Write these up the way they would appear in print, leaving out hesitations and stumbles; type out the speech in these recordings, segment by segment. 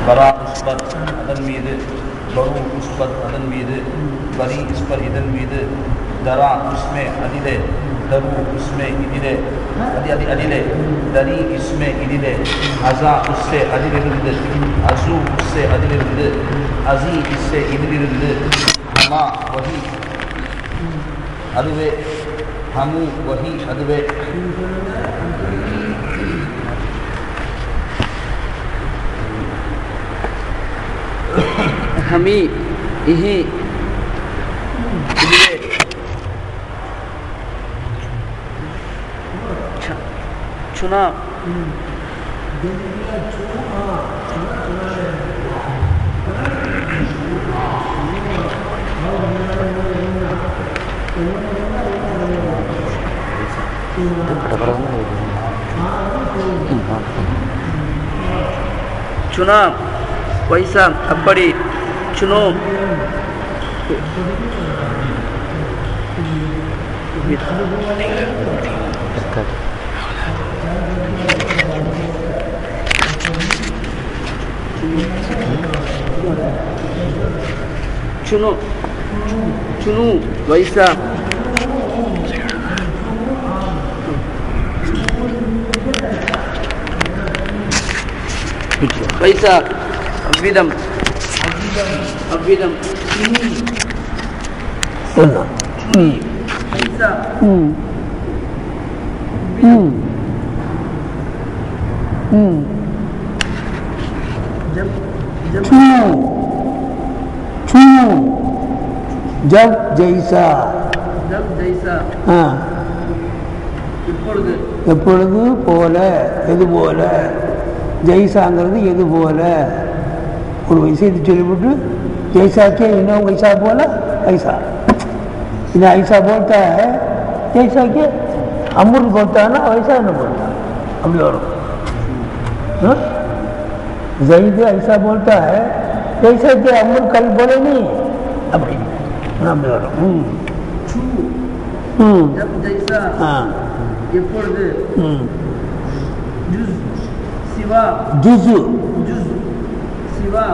برا اسبر அதன் மீது பரு உஸ்பர் அதன் மீது பரி இஸ்பர் இதன் மீது தரா உஸ்மே அதிலே தரு உஸ்மே இதிலே அதிலே தரி இஸ்மே இதிலே அசா உஸ்ஸே அதிலிருந்து அசு உஸ்ஸே அதிலிருந்து அசி இஸ்ஸே இதிலிருந்து ஹமா வஹி அதுவே ஹமு வஹி அதுவே हमी इही चुना चुना वैसा अपड़ी चुनो चुनो चुनू वैसा वैसा अव्विदम अव्विदम वैसा जब जब जब जैसा जब जैसा எப்பொழுது போல எது போல ஜெய்சாங்கிறது எது போல ஒரு விஷயத்தை சொல்லிவிட்டு जैसा इन्हों वैसा बोला ऐसा इन्हें ऐसा बोलता है जैसा कि अमृत बोलता है ना वैसा नहीं बोलता अभी और जईद ऐसा बोलता है जैसा कि अमृत कल बोले नहीं अभी अभी और जब जैसा எப்பொழுது juice Shiva juice juice Shiva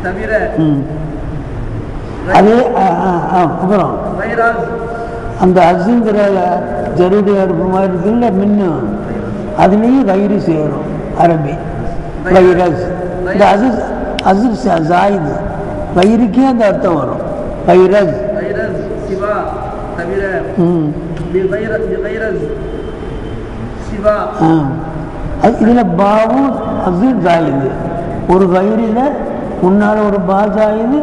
தவிர அதே அப்புறம் வைராஸ் அந்த அசுங்கிற ஜருடைய அடுப்பு மாதிரி இருக்குல்ல மின்னும் அதுலேயும் வயிறு சேரும் அரபி வைரஸ் இந்த அசு ஜாயிது வயிறுக்கே அந்த அர்த்தம் வரும் வைரஸ் வைரஸ் சிவா தவிர சிவா இதில் பாவும் அசு ஜாயிது ஒரு வயிறில் முன்னால் ஒரு பா ஜாயிது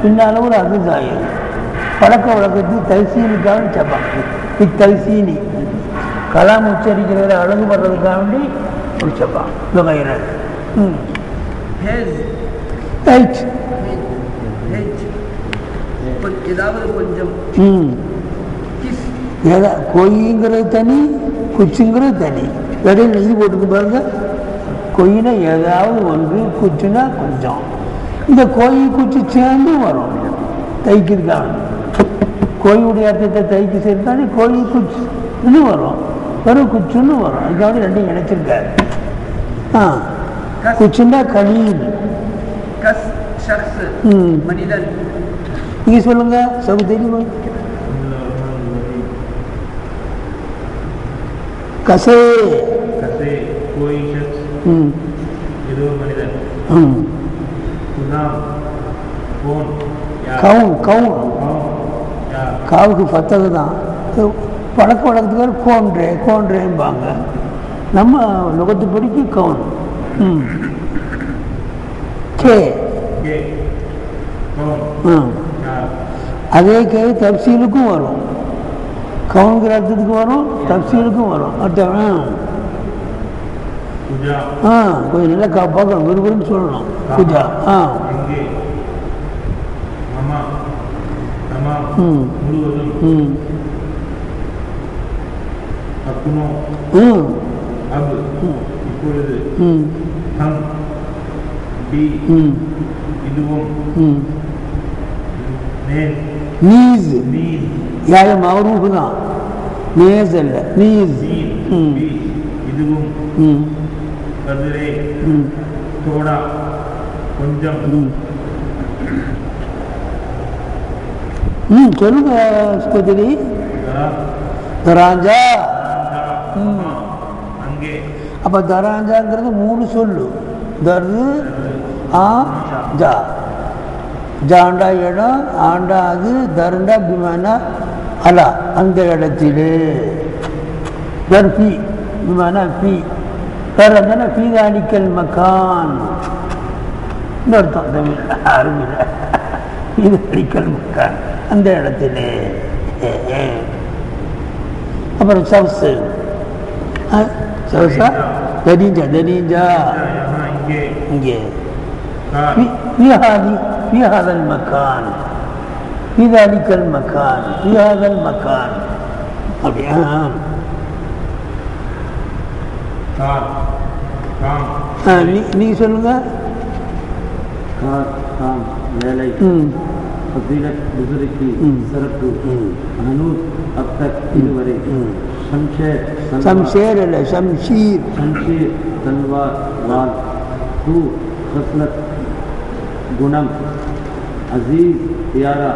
பின்னால் ஒரு அசு ஜாயிது பழக்க வழக்கத்தில் தல்சீனிக்காக சப்பாங்க இத்தல்சீனி கலாம் உச்சரிக்கிறத அழகு படுறதுக்காக வேண்டி ஒரு சப்பாங்க இந்த வைரஸ் ஏதாவது கொஞ்சம் கொய்ங்கிறது தனி குச்சிங்கிறது தனி இடையில எழுதி போட்டுக்கு பாருங்க கொய்னா ஏதாவது ஒன்று குச்சுனா கொஞ்சம் இந்த கோயி குச்சி சேர்ந்து வரும் தைக்கிறதுக்காக கோயுடைய அர்த்தத்தை தைக்கு சேர்த்தாலே கோயி குச்சுன்னு வரும் வெறும் குச்சுன்னு வரும் அதுக்காக ரெண்டையும் இணைச்சிருக்காரு குச்சுன்னா கலீல் மனிதன் நீங்க சொல்லுங்க சவு தெரியுமா கசே कसे कोई शख्स ये मनिदन नाम कौन कौन कौन காவுக்கு பத்தது தான் பழக்க வழக்கத்துக்கு கோன்றே கோன்றேம்பாங்க நம்ம நுகத்து படிக்கு கவுன் கே அதே கே தப்சீலுக்கும் வரும் கவுனுங்கிற அர்த்தத்துக்கு வரும் தப்சீலுக்கும் வரும் அர்த்தம் கொஞ்சம் நல்லா பார்க்கணும் விரும்புன்னு சொல்லணும் பூஜா நீஸ் யாரும் அவரூபு தான் நேஸ் அல்ல நீஸ் இதுவும் ம் கதிரே ம் தோடா கொஞ்சம் ம் சொல்லுங்க ஸ்பதிரி தராஞ்சா அங்கே அப்போ தராஞ்சாங்கிறது 3 சொல்லு தரு ஆ ஜா ஜாண்டா இடம் ஆண்டா அது தருண்டா விமானா அலா அந்த இடத்திலே தர்பி விமானா பி தரந்தன பீதானிக்கல் மக்கான் இந்த அர்த்தம் தமிழ் அருமையில் பீதானிக்கல் மக்கான் அந்த இடத்திலே அப்புறம் சவுசு சவுசா தனீஞ்சா தனீஞ்சா இங்கே في هذا المكان في ذلك المكان في هذا المكان அப்படியாம் நீ சொல்லுங்க காம் வேலை ஃபதீலத் புதுரிக்கு சிறப்பு அனூர் அப்தக் இதுவரை शमशेर அல்ல शमशीर तलवार वाल तू खसलत गुणम अजीज प्यारा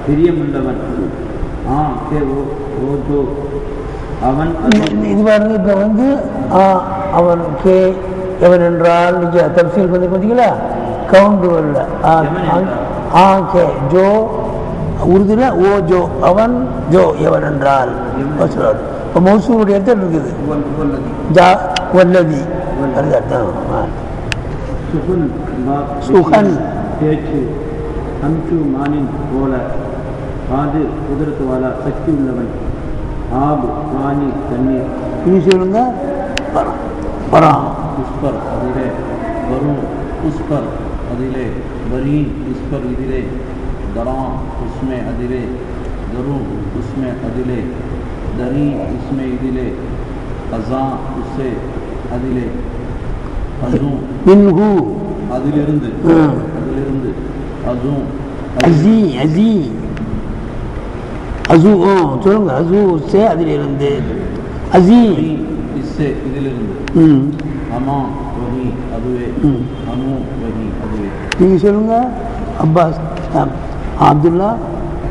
பிரியமுள்ளவன் கே ஓ ஜோ அவன் இது பாருங்க இப்போ வந்து அவன் கே எவன் என்றால் நீங்கள் தப்சீல் பண்ணி பார்த்தீங்களா கவுண்டு வரல கே ஜோ உருதுல ஓ ஜோ அவன் ஜோ எவன் என்றால் இப்போ மௌசூலுடைய அர்த்தம் இருக்குது ஜா வல்லதி அது அர்த்தம் சுகன் பேச்சு அம்சு மானின் போல காது குதிரத்து வாலா சக்தி உள்ளவன் ஆபு பானி தண்ணீர் இனி சொல்லுங்க பரம் புஷ்பர் அதிலே வரும் புஷ்பர் அதிலே வரீன் புஷ்பர் இதிலே दरां उसमें अदिले दरूं उसमें अदिले दरी उसमें इदिले अज़ां उससे अदिले अज़ूं मिन्हु அதிலிருந்து அஸூं அஸீ அஸீ அஸூ சொல்லுங்க அஸூ से அதிலிருந்து அஸீ इससे இதிலிருந்து அமா வஹி அதுவே அனு வஹி அதுவே நீங்க சொல்லுங்க அப்பாஸ் அப்துல்லா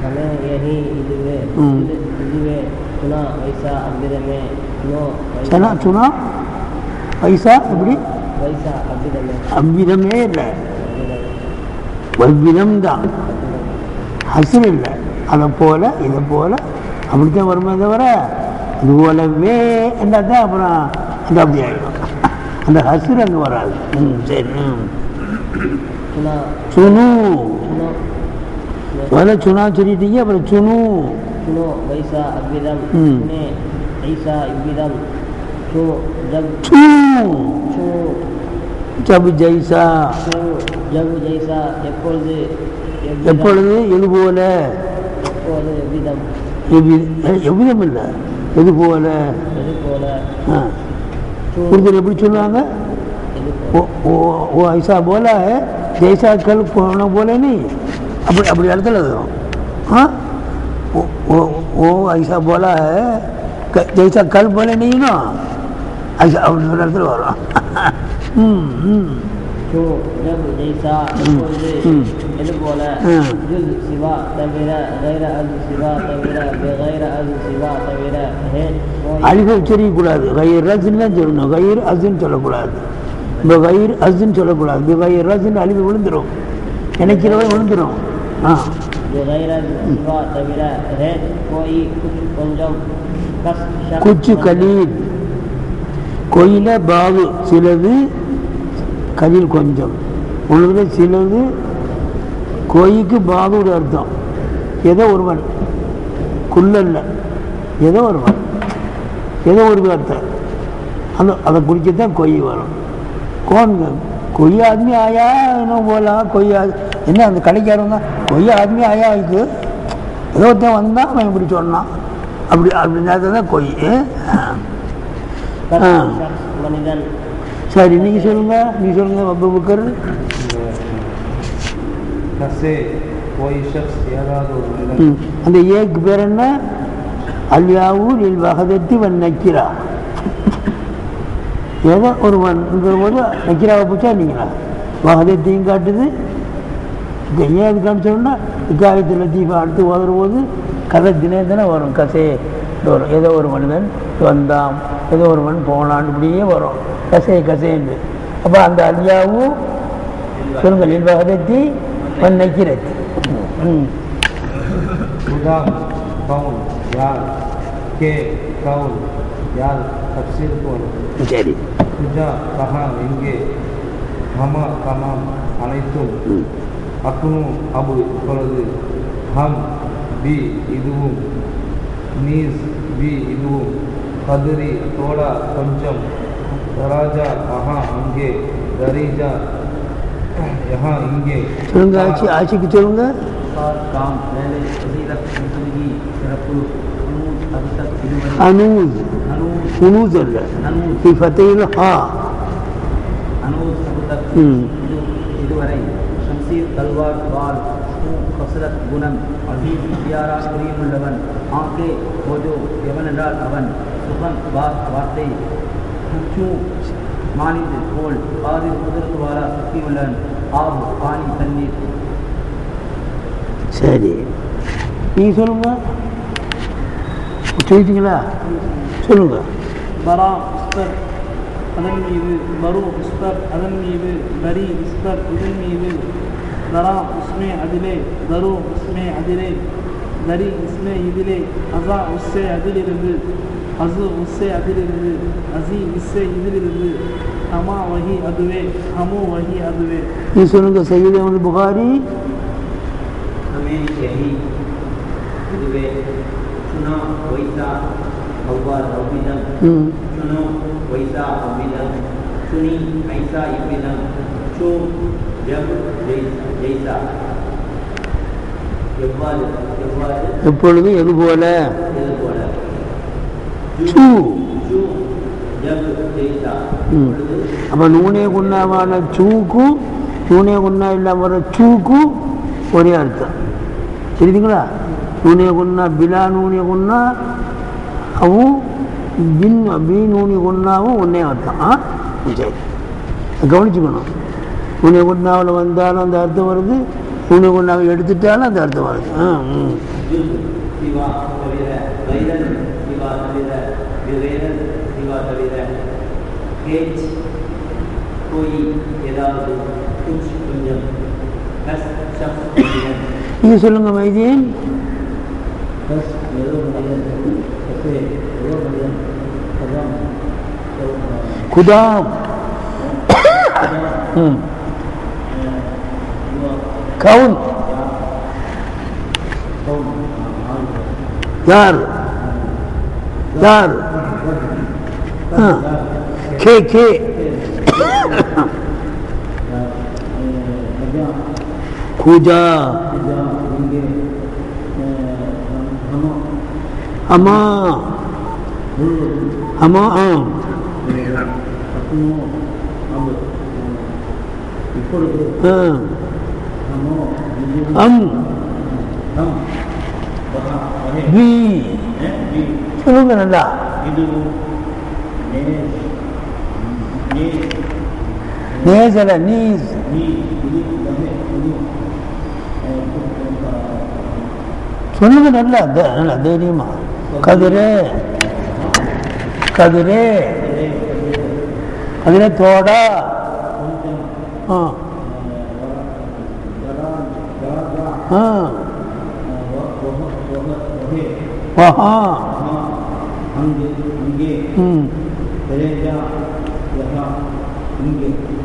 हमें यही इदिवे चुना वैसा अभिदमे नो चना चुना वैसा எப்படி वैसा अभिदमे அவ்விதமே இல்லை வவ்விதம் தான் ஹசர் இல்லை அதை போல இதை போல அப்படித்தான் வருமே தவிர இது போலவே என்றால் தான் அப்புறம் அது அப்படி ஆகிடும் அந்த ஹசர் அங்கே வராது சரி சுனு முதல்ல சுனா சொல்லிட்டீங்க அப்புறம் சுனு सुनो वैसा अभिदम ने ऐसा इविदम चो जब சூ चो ஜப் ஜெய்சா चो जब जैसा எப்பொழுது எப்பொழுது எது போல எப்பொழுது எவ்விதம் எவ்விதம் இல்லை எது போல எது போல உருது எப்படி சொல்லுவாங்க எது वो ऐसा बोला है जैसा कल कोरोना बोले नहीं அப்படி அப்படி இடத்துல வரும் वो ऐसा बोला है जैसा कल बोले नहीं ना ऐसा அப்படி ஒரு இடத்துல வரும் चो जब जैसा எப்பொழுது எது போல जुज सिवा तविர غير अज सिवा तविர بغير अज सिवा तविர है அழிவு உச்சரிக்கக்கூடாது கயிர் ரஜின்னு தான் சொல்லணும் கயிர் அஜின்னு சொல்லக்கூடாது இப்போ கயிர் அஜின்னு சொல்லக்கூடாது இப்போ கயிர் ரஜின்னு அழிவு விழுந்துடும் நினைக்கிறவன் விழுந்துடும் بغير अज सिवा तविர है कोई कुछ கொஞ்சம் कस குச்சு கலீல் கொயில பாவு சிலது கலீல் கொஞ்சம் உனது சிலது கோயிக்கு பாதுடைய அர்த்தம் ஏதோ ஒருவன் குள்ளல்ல ஏதோ ஒருவன் ஏதோ ஒரு அர்த்தம் அந்த அதை குறிக்கத்தான் கொய் வரும் कोई आदमी आया इन्हों बोला कोई என்ன அந்த கடைக்காரங்க कोई आदमी आया இது ஏதோ ஒருத்தன் வந்தால் அவன் இப்படி சொன்னான் அப்படி அப்படின்னா தான் கொய் மனிதன் சரி நீங்கள் சொல்லுங்கள் நீ சொல்லுங்கள் அபூபக்கர் அந்த ஏக்கு பேர் என்ன அல்யாவு லில் வஹதத்தி வன் நக்கிரா ஏதோ ஒருவன்ங்கிற போது நக்கிராவை பூச்சா இல்லைங்களா வகதத்தையும் காட்டுது. ஏன் அது காமிச்சோம்னா இக்காயத்தில் லத்தீஃபா அடுத்து ஓதுற போது கதை தினம் வரும். கசே வரும். ஏதோ ஒரு மனிதன் வந்தான், ஏதோ ஒருவன் போனான், இப்படியே வரும் கசேன்னு. அப்போ அந்த அலியாவும் சொல்லுங்கள் வகதத்தி நக்கிறத்தி. கவுன் யார் கே கவுன் யார் தப்சீருக்கு வரும். சரி. குஜா கஹா எங்கே, ஹமா கமாம் அனைத்தும், அக்குனு அபு இப்பொழுது, ஹம் பி இதுவும், நீஸ் பி இதுவும், கதிரி தோடா கொஞ்சம், தராஜா அஹா அங்கே, தரீஜா யஹா இங்கே. சொல்லுங்க ஆட்சிக்கு சொல்லுங்க. காம் வேலை சீரத் முதுகி சிறப்பு அபுதக் இதுவரை அனூஸ் உனூஸ் அல்ல في فتح الها அனூஸ் அபுதக் இதுவரை ஷம்சீர் தல்வார் வால் கசரத் குணம் அசீஸ் தியாரா புரியுமுள்ளவன் ஆங்கே ஓஜோ எவனென்றால் அவன் சுகன் வார்த்தை ஹூ மானிது போல் ஆதிர் குதிரத்துவாரா சக்தியுள்ளவன் ஆபு பானி தண்ணீர். சரி நீ சொல்லுங்க. சொல்லிட்டீங்களா? சொல்லுங்க. பரா இஸ்பர் அதன் மீது, பரு இஸ்பர் அதன் மீது, பரி இஸ்பர் இதன் மீது, தரா உஸ்மே அதிலே, தரு உஸ்மே அதிலே, தரி இஸ்மே இதிலே, அசா உஸ்ஸே அதிலிருந்து, அசு உஸ்ஸே அதிலிருந்து, அசி இஸ்ஸே இதிலிருந்து, ஹமா வஹி அதுவே, ஹமு வஹி அதுவே. நீ சொல்லுங்க. சையீத் அஹ்மத் புகாரி हमें यही இதுவே சுனோ வைசா அவ்வாறு அவ்விதம், சுனோ வைசா அவ்விதம், சுனி ஐசா இவ்விதம், சோ ஜப் ஜெய்சா எவ்வாறு எவ்வாறு எப்பொழுது எது போல. இது போல. சூ சூ ஜப் ஜெய்சா. அப்போ நூனே குன்னாவான சூக்கும் நூனே குன்னா இல்லாம வர சூக்கும் ஒரே அர்த்தம். தெரியுதுங்களா? நூனே குன்னா பிலா நூனே குன்னா அவும் பின் பி நூனி குன்னாவும் ஒன்றே அர்த்தம். சரி கவனிச்சுக்கணும். நூனே குன்னாவில் வந்தாலும் அந்த அர்த்தம் வருது, நூனே குன்னாவை எடுத்துட்டாலும் அந்த அர்த்தம் வருது. சிவா தவிர வைரன், சிவா தவிர விரைரன், சிவா தவிர கேச் கோய் ஏதாவது குச் கொஞ்சம் கஸ் ஷப் நீங்கள் சொல்லுங்க மைதீன். கஸ் ஏதோ மனிதன், கசே ஏதோ மனிதன், கதாம் குதாம் கவுன் யார் யார் கே கே குஜா அம்மா அம்மா பி சொல்லுங்க நல்லா. நேசல நீஸ் சொல்லுங்க நல்லா நல்லா தைரியமா. கதிரே கதிரே கதிரே தோடா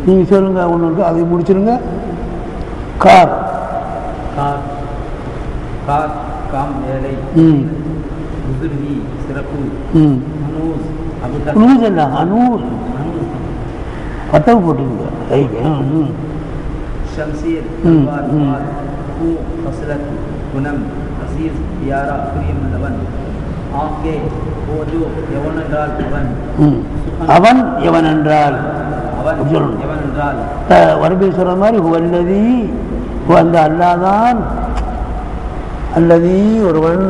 நீங்க சொல்லுங்க. ஒன்று இருக்கு அதை முடிச்சிருங்க. கார் கார் கார் காம் ஏழை, முதுர்வி சிறப்பு, அனூஸ் அபுதக் அனூஸ் இல்லை அனூஸ் பத்தவு போட்டுருங்க. ஷம்சீர் தல்வார் வால் ஹூ கஸ்ரத் குணம் அசீஸ் தியாரா பிரியமல்லவன் ஆங்கே ஓஜோ எவனென்றால் அவன் அவன் எவனென்றால் அவன் எவனென்றால் வரபி சொல்ற மாதிரி வல்லதி அந்த அல்லாதான் அல்லதி ஒருவன்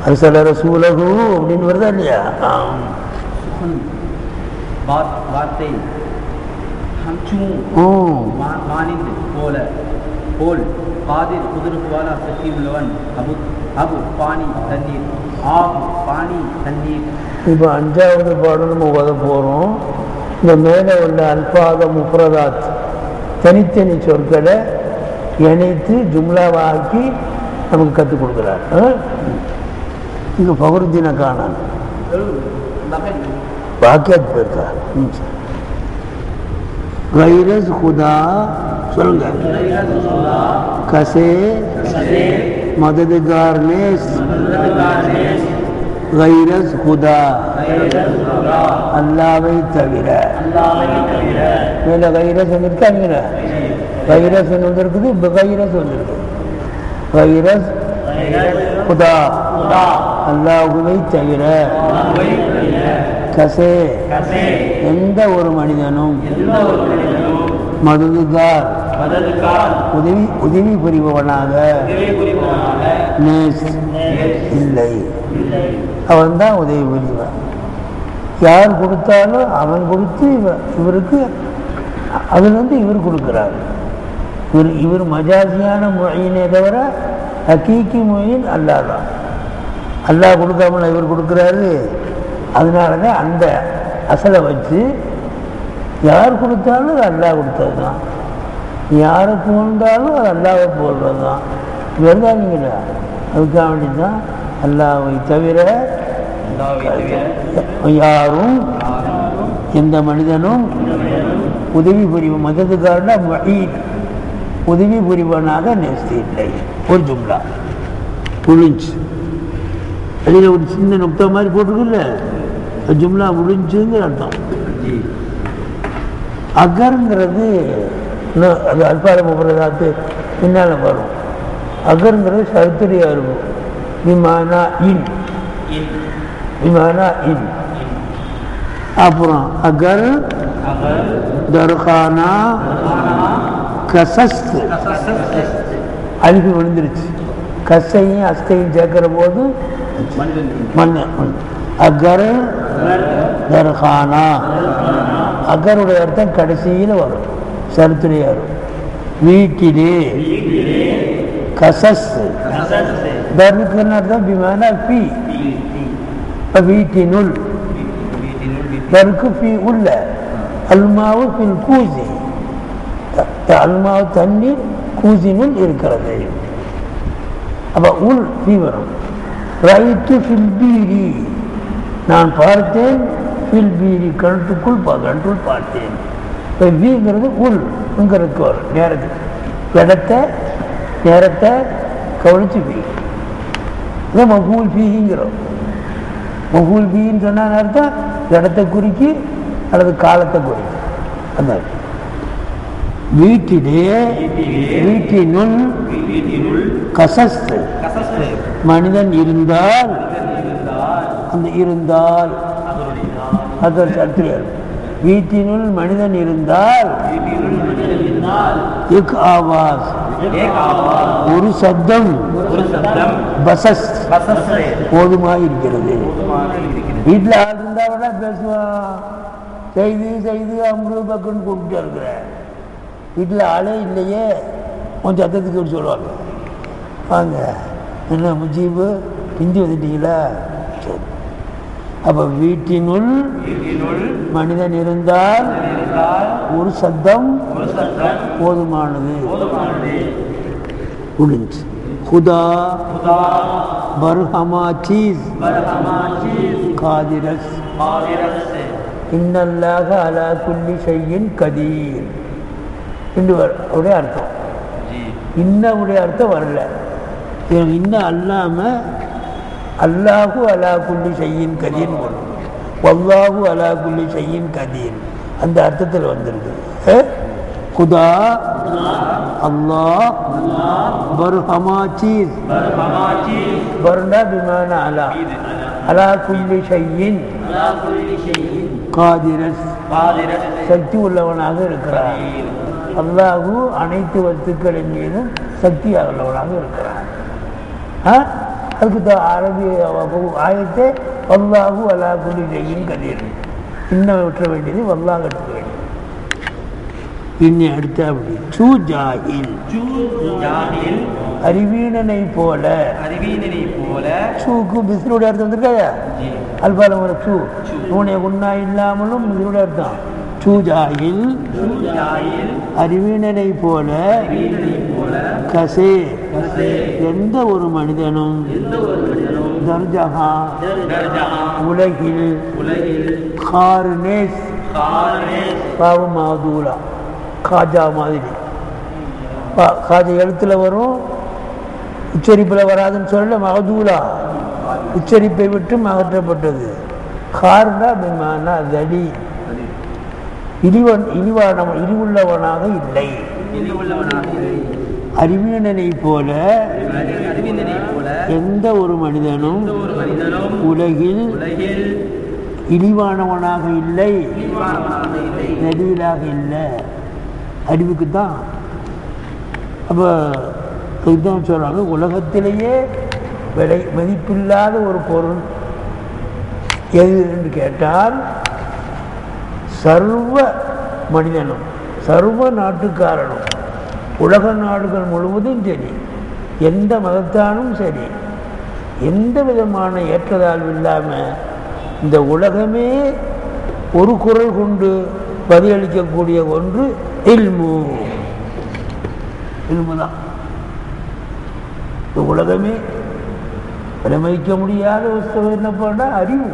அரசல ரசூலகு அப்படின்னு வருதா இல்லையா? வார்த்தை ஹம்சும் மானிந்து போல் காதிர் குதிரத்துவாலா சக்தி உள்ளவன் அபு பானி தண்ணீர் ஆபு பானி தண்ணீர். இப்போ 5வது பாடம் நம்ம ஓத போகிறோம். இந்த மேலே உள்ள அல்பாத முஃப்ரதாத் தனித்தனி சொற்களை இணைத்து ஜும்லாவாக்கி நமக்கு கற்றுக் கொடுக்குறார். இங்கே ஃபக்ருத்தீனை காணான் வாக்கியாத் போயிருக்கா. கைரஸ் குதா சொல்லுங்க. கசே மததுகார் நேஸ் கைரஸ் குதா அல்லாவை தவிர. மேல கைரஸ் வந்துருக்காங்க. கைரஸ் வந்துருக்குது, கைரஸ் வந்துருக்கு. கைரஸ் குதா அல்லாஹுவை தவிர. கசே எந்த ஒரு மனிதனும் மதுதுகார் உதவி புரிபவனாக நேஸ் இல்லை. அவன் தான் உதவி புரிவான். யார் கொடுத்தாலும் அவன் கொடுத்து இவருக்கு அதுலேருந்து இவர் கொடுக்குறாரு. இவர் மஜாசியான மொழியினே தவிர ஹக்கீக்கி மொழியின் அல்லாஹ் தான். அல்லாஹ் கொடுக்காமல் இவர் கொடுக்குறாரு. அதனால தான் அந்த அசலை வச்சு யார் கொடுத்தாலும் அது அல்லாஹ் கொடுத்தது தான். யாருக்கு வந்தாலும் அது அல்லாஹ்வை போடுறது தான். வெறுதானீங்களா? அதுக்காக வேண்டி தான் அல்லாஹ்வை தவிர யாரும் எந்த மனிதனும் உதவி புரிவன் மதத்துக்காரனா மஹீத் உதவி புரிவனாக நேஸ்தி இல்லை. ஒரு ஜும்லா முடிஞ்சு. அதில் ஒரு சின்ன நுக்தா மாதிரி போட்டிருக்குல்ல, ஜும்லா முடிஞ்சுங்கிற அர்த்தம். அகர்ங்கிறது அது அல்பார முஃப்ரதாத்து பின்னால் வரும். அகர்ங்கிறது ஷர்த்துரியாக இருக்கும். விமானா இன் விமானா இன். அப்புறம் அகர் தர்கானா கசஸ்து அழிவு விழுந்துருச்சு. கசையும் அஸ்தையும் சேர்க்கிற போது மண். அகர் தர்கானா அகருடைய அர்த்தம் கடைசியில் வரும், சருத்துடைய வரும். வீட்டிலே கசஸ் தர்க்குன்னு அர்த்தம் விமான பி. வீட்டினுள் தர்க்கு பி உள்ள அல்மாவு பின் கூசி. அல்மாவு தண்ணீர் கூசினுள் இருக்கிறது. அப்போ உள் பி வரும். ரைட்டு ஃபில்பீரி நான் பார்த்தேன். ஃபில்பீரி கிணற்றுக்குள் கிணற்றுள் பார்த்தேன். இப்போ வீங்கிறது உள்ங்கிறதுக்கு வரும். நேரத்துக்கு நேரத்தை கவனிச்சு பீ. இதை மஃபூல் பீங்கிறோம். மஃபூல் பீன்னு சொன்னால் அர்த்தம் இடத்தை குறிக்கி அல்லது காலத்தை குறிக்கி. அந்த வீட்டிலே வீட்டினுள் கசஸ்து மனிதன் இருந்தால் அந்த இருந்தால் அது ஒரு சர்த்தில் வீட்டினுள் மனிதன் இருந்தால் எக் ஆவாஸ் ஒரு சப்தம் பசஸ் போதுமாயிருக்கிறது. வீட்டில் ஆள் இருந்தால் பேசுவான். செய்து அம்பது பக்குன்னு கூப்பிட்டு இருக்கிறேன். வீட்டில் ஆளே இல்லையே கொஞ்சம் சத்தத்துக்கு சொல்லுவாங்க. வாங்க என்ன முஜீபு பிந்தி வந்துட்டீங்களா? சரி. அப்போ வீட்டினுள் மனிதன் இருந்தால் ஒரு சத்தம் போதுமானது. முடிஞ்சு. खुदा बरहमा चीज कादिरस इन्नल्लाह अला कुल्ली शैइन कदीर உடைய அர்த்தம். இன்னுடைய அர்த்தம் வரல. இன்னும் அல்லாம அல்லாஹு அலா குல்லி ஷையின் கதீர் போடும். வல்லாஹு அலா குல்லி ஷையின் கதீர் அந்த அர்த்தத்தில் வந்திருக்கு. खुदा अल्लाह बरहमा चीज बरना बिमाना अला अला कुल्ली शैइन कादिरस சக்தி உள்ளவனாக இருக்கிறார். அல்லாஹு அனைத்து வஸ்துக்களின் மீதும் சக்தியாக உள்ளவனாக இருக்கிறார். அதுக்கு அரபி ஆயத்தை அல்லாஹு அலா குல்லி ஷையின் கதீர் இன்னும் விட்டுற வேண்டியது வல்லாக எடுத்துக்க வேண்டியது. இன்னி அடுத்த அப்படி சூ ஜாஹில் அறிவீனனை போல சூக்கு பிஸ்னுடைய அர்த்தம் வந்திருக்காயா அல்பால ஒரு சூ நூனைய குன்னா இல்லாமலும் இதனுடைய அர்த்தம் சூ ஜாஹில் அறிவீனனை போல கசே எந்த ஒரு மனிதனும் தர்ஜஹா உலகில் கார்னேஸ் பாவு மாதூலா காஜா மாதிரி காஜா எழுத்துல வரும் உச்சரிப்பில் வராதுன்னு சொல்ல மகதூலா உச்சரிப்பை விட்டு அகற்றப்பட்டது. கார்னா பிமானா தடி இழிவுள்ளவனாக இல்லை. அறிவீனனை போல எந்த ஒரு மனிதனும் உலகில் இழிவானவனாக இல்லை, நடிகராக இல்லை. அறிவுக்கு தான். அப்போ இதுதான் சொல்கிறாங்க, உலகத்திலேயே மதிப்பில்லாத ஒரு பொருள் எது என்று கேட்டால் சர்வ மனிதனும் சர்வ நாட்டுக்காரனும் உலக நாடுகள் முழுவதும் சரி, எந்த மதத்தானும் சரி, எந்த விதமான ஏற்றதாழ்வு இல்லாமல் இந்த உலகமே ஒரு குரல் கொண்டு பதிலளிக்கக்கூடிய ஒன்று இல்மு தான். இந்த உலகமே விலமதிக்க முடியாத வஸ்து என்ன பண்ணா அறிவு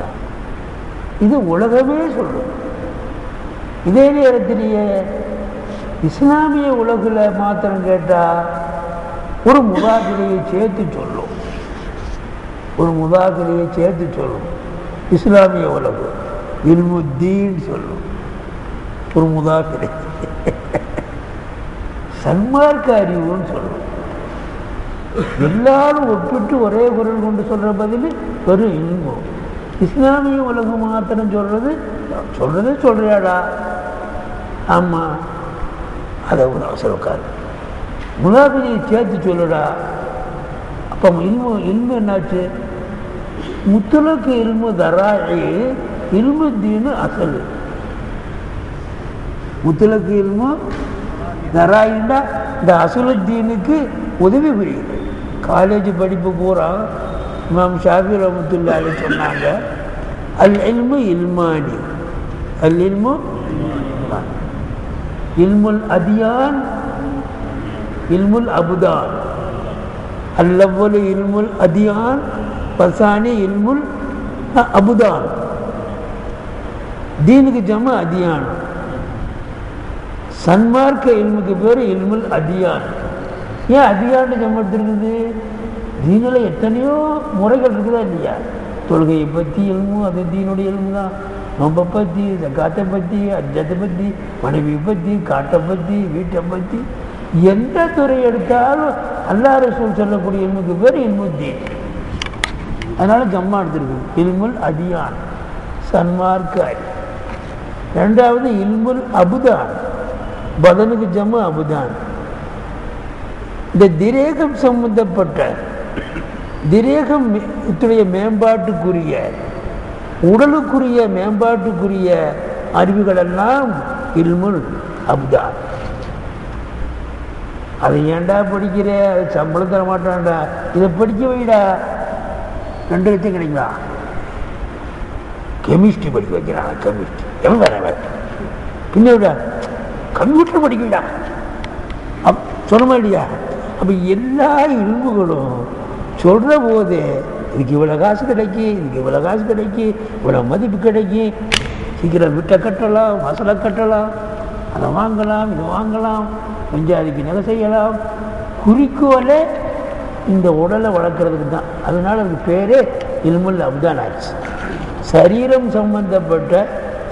தான். இது உலகமே சொல்லும். இதே நேரத்திலேயே இஸ்லாமிய உலகில் மாத்திரம் கேட்டால் ஒரு முதாக்கிரையை சேர்த்து சொல்லும். இஸ்லாமிய உலகு இல்முத்தீன் சொல்லும் ஒரு முதாக்கிரை. சன்மார்க்க அறிவுன்னு சொல்லும். எல்லாரும் ஒப்பிட்டு ஒரே குரல் கொண்டு சொல்ற பதில் வெறும் இல்மு. இஸ்லாமிய உலகம் மாத்திரம் சொல்றதே சொல்றியாடா, ஆமா அதை ஒரு அவசரக்காரு முதாபிரியை சேர்த்து சொல்லுடா. அப்போ இல்மு என்னாச்சு? முத்தலக்கு இல்மு தராயி இல்மு தீனு அசல். முத்தலக்கு இல்மு தராயின்னா இந்த அசலுத்தீனுக்கு உதவி புரியுது. காலேஜ் படிப்பு பூரா இமாம் ஷாஃபி ரஹ்மத்துல்லாஹி சொன்னாங்க, அல் இல்மு இல்மானி, அல் இல்மு இல்முல் அதியான் இல்முல் அபுதான், அல்லவ்வலு இல்முல் அதியான் பசானி இல்முல் அபுதான். தீனுக்கு ஜம அதியான், சன்மார்க்க இல்முக்கு பேர் இல்முல் அதியான். ஏன் அதிகாண்டு ஜம எடுத்துருக்குது? தீனில் எத்தனையோ முறைகள் இருக்குதா இல்லையா? தொழுகையை பற்றி இல்மு, அது தீனுடைய இல்மு தான். நோம்பை பற்றி, ஜக்காத்தை பற்றி, அஜத்தை பற்றி, மனைவியை பற்றி, காட்டை பற்றி, வீட்டை பற்றி, எந்த துறை எடுத்தாலும் அல்லாஹ் ரசூல் சொல்லக்கூடிய இல்முக்கு பேர் இல்முத்தீன். அதனால ஜம்மா எடுத்துருக்கு இல்முல் அதியான், சன்மார்க்க. ரெண்டாவது இல்முல் அபுதான், பதனுக்கு ஜம்மு அபுதான். இந்த திரேகம் சம்பந்தப்பட்ட திரேகத்துடைய மேம்பாட்டுக்குரிய உடலுக்குரிய மேம்பாட்டுக்குரிய அறிவுகளெல்லாம் இல்முல் அபுதான். அதை ஏண்டா படிக்கிற, அதை சம்பளம் தர மாட்டான்டா, இதை படிக்க வைடா, 2 லட்சம் கிடைங்களா? கெமிஸ்ட்ரி படிக்க வைக்கிறான். கெமிஸ்ட்ரி எவன் வேற பின்ன கம்ப்யூட்டர் படிக்க வைடா சொன்னமா இல்லையா? அப்போ எல்லா இல்முகளும் சொல்கிற போது இதுக்கு இவ்வளோ காசு கிடைக்கி, இதுக்கு இவ்வளோ காசு கிடைக்கி, இவ்வளோ மதிப்பு கிடைக்கி, சீக்கிரம் வீட்டை கட்டலாம், மசாலா கட்டலாம், அதை வாங்கலாம், இதை வாங்கலாம், பஞ்சாதிக்கு நகை செய்யலாம். குறிக்கோளே இந்த உடலை வளர்க்குறதுக்கு தான். அதனால் அதுக்கு பேரே இல்முல் அப்தான் ஆச்சு. சரீரம் சம்பந்தப்பட்ட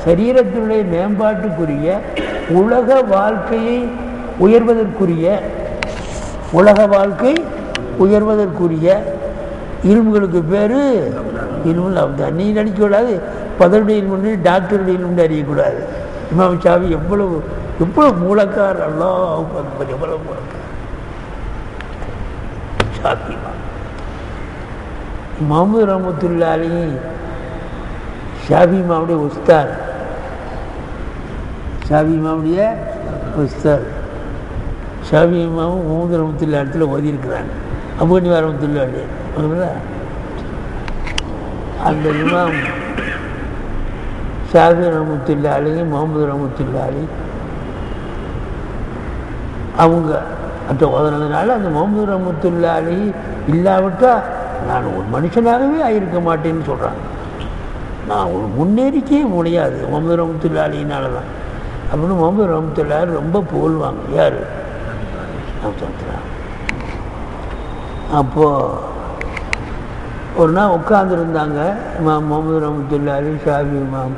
சரீரத்தினுடைய மேம்பாட்டுக்குரிய உலக வாழ்க்கையை உயர்வதற்குரிய இல்முகளுக்கு பேர் இல்முல் அப்தான். நீ நினைக்கக்கூடாது பதருடைய இல்முன்னு டாக்டருடைய இல்முன்னு அறியக்கூடாது. இமாம் ஷாஃபி எவ்வளவு மூலக்கார், அல்லாஹ் அக்பர், எவ்வளவு மூலக்கார் ஷாஃபி. முஹம்மது ரஹ்மத்துல்லாஹி ஷாஃபி இமாமுடைய உஸ்தாத், ஷாஃபி இமாமுடைய உஸ்தாத். ஷாஃபி இமாமும் முகமது ரஹ்மத்துல்லாஹி இடத்துல ஓதியிருக்கிறாங்க. அபூ ஹனீஃபா ரஹ்மத்துல்லாஹி அலைஹி. அந்த இமாம் ஷாஃபி ரஹ்மத்துல்லாஹி அலைஹி, முகமது ரஹ்மத்துல்லாஹி அலைஹி அவங்க அட்ட ஓதுனதுனால அந்த முகமது ரஹ்மத்துல்லாஹி அலைஹி இல்லாவிட்டால் நான் ஒரு மனுஷனாகவே ஆகியிருக்க மாட்டேன்னு சொல்கிறாங்க. நான் ஒரு முன்னேறிக்கவே முடியாது முகமது ரஹ்மத்துல்லாஹி அலைஹினால தான் அப்படின்னு முகமது ரஹ்மத்துல்லாஹி அலைஹி ரொம்ப புகழ்வாங்க. யார்? அப்போது ஒரு நாள் உட்காந்துருந்தாங்க இமாம் முகமது ரஹ்மத்துல்லாஹி அலைஹி, ஷாஃபி இமாம்.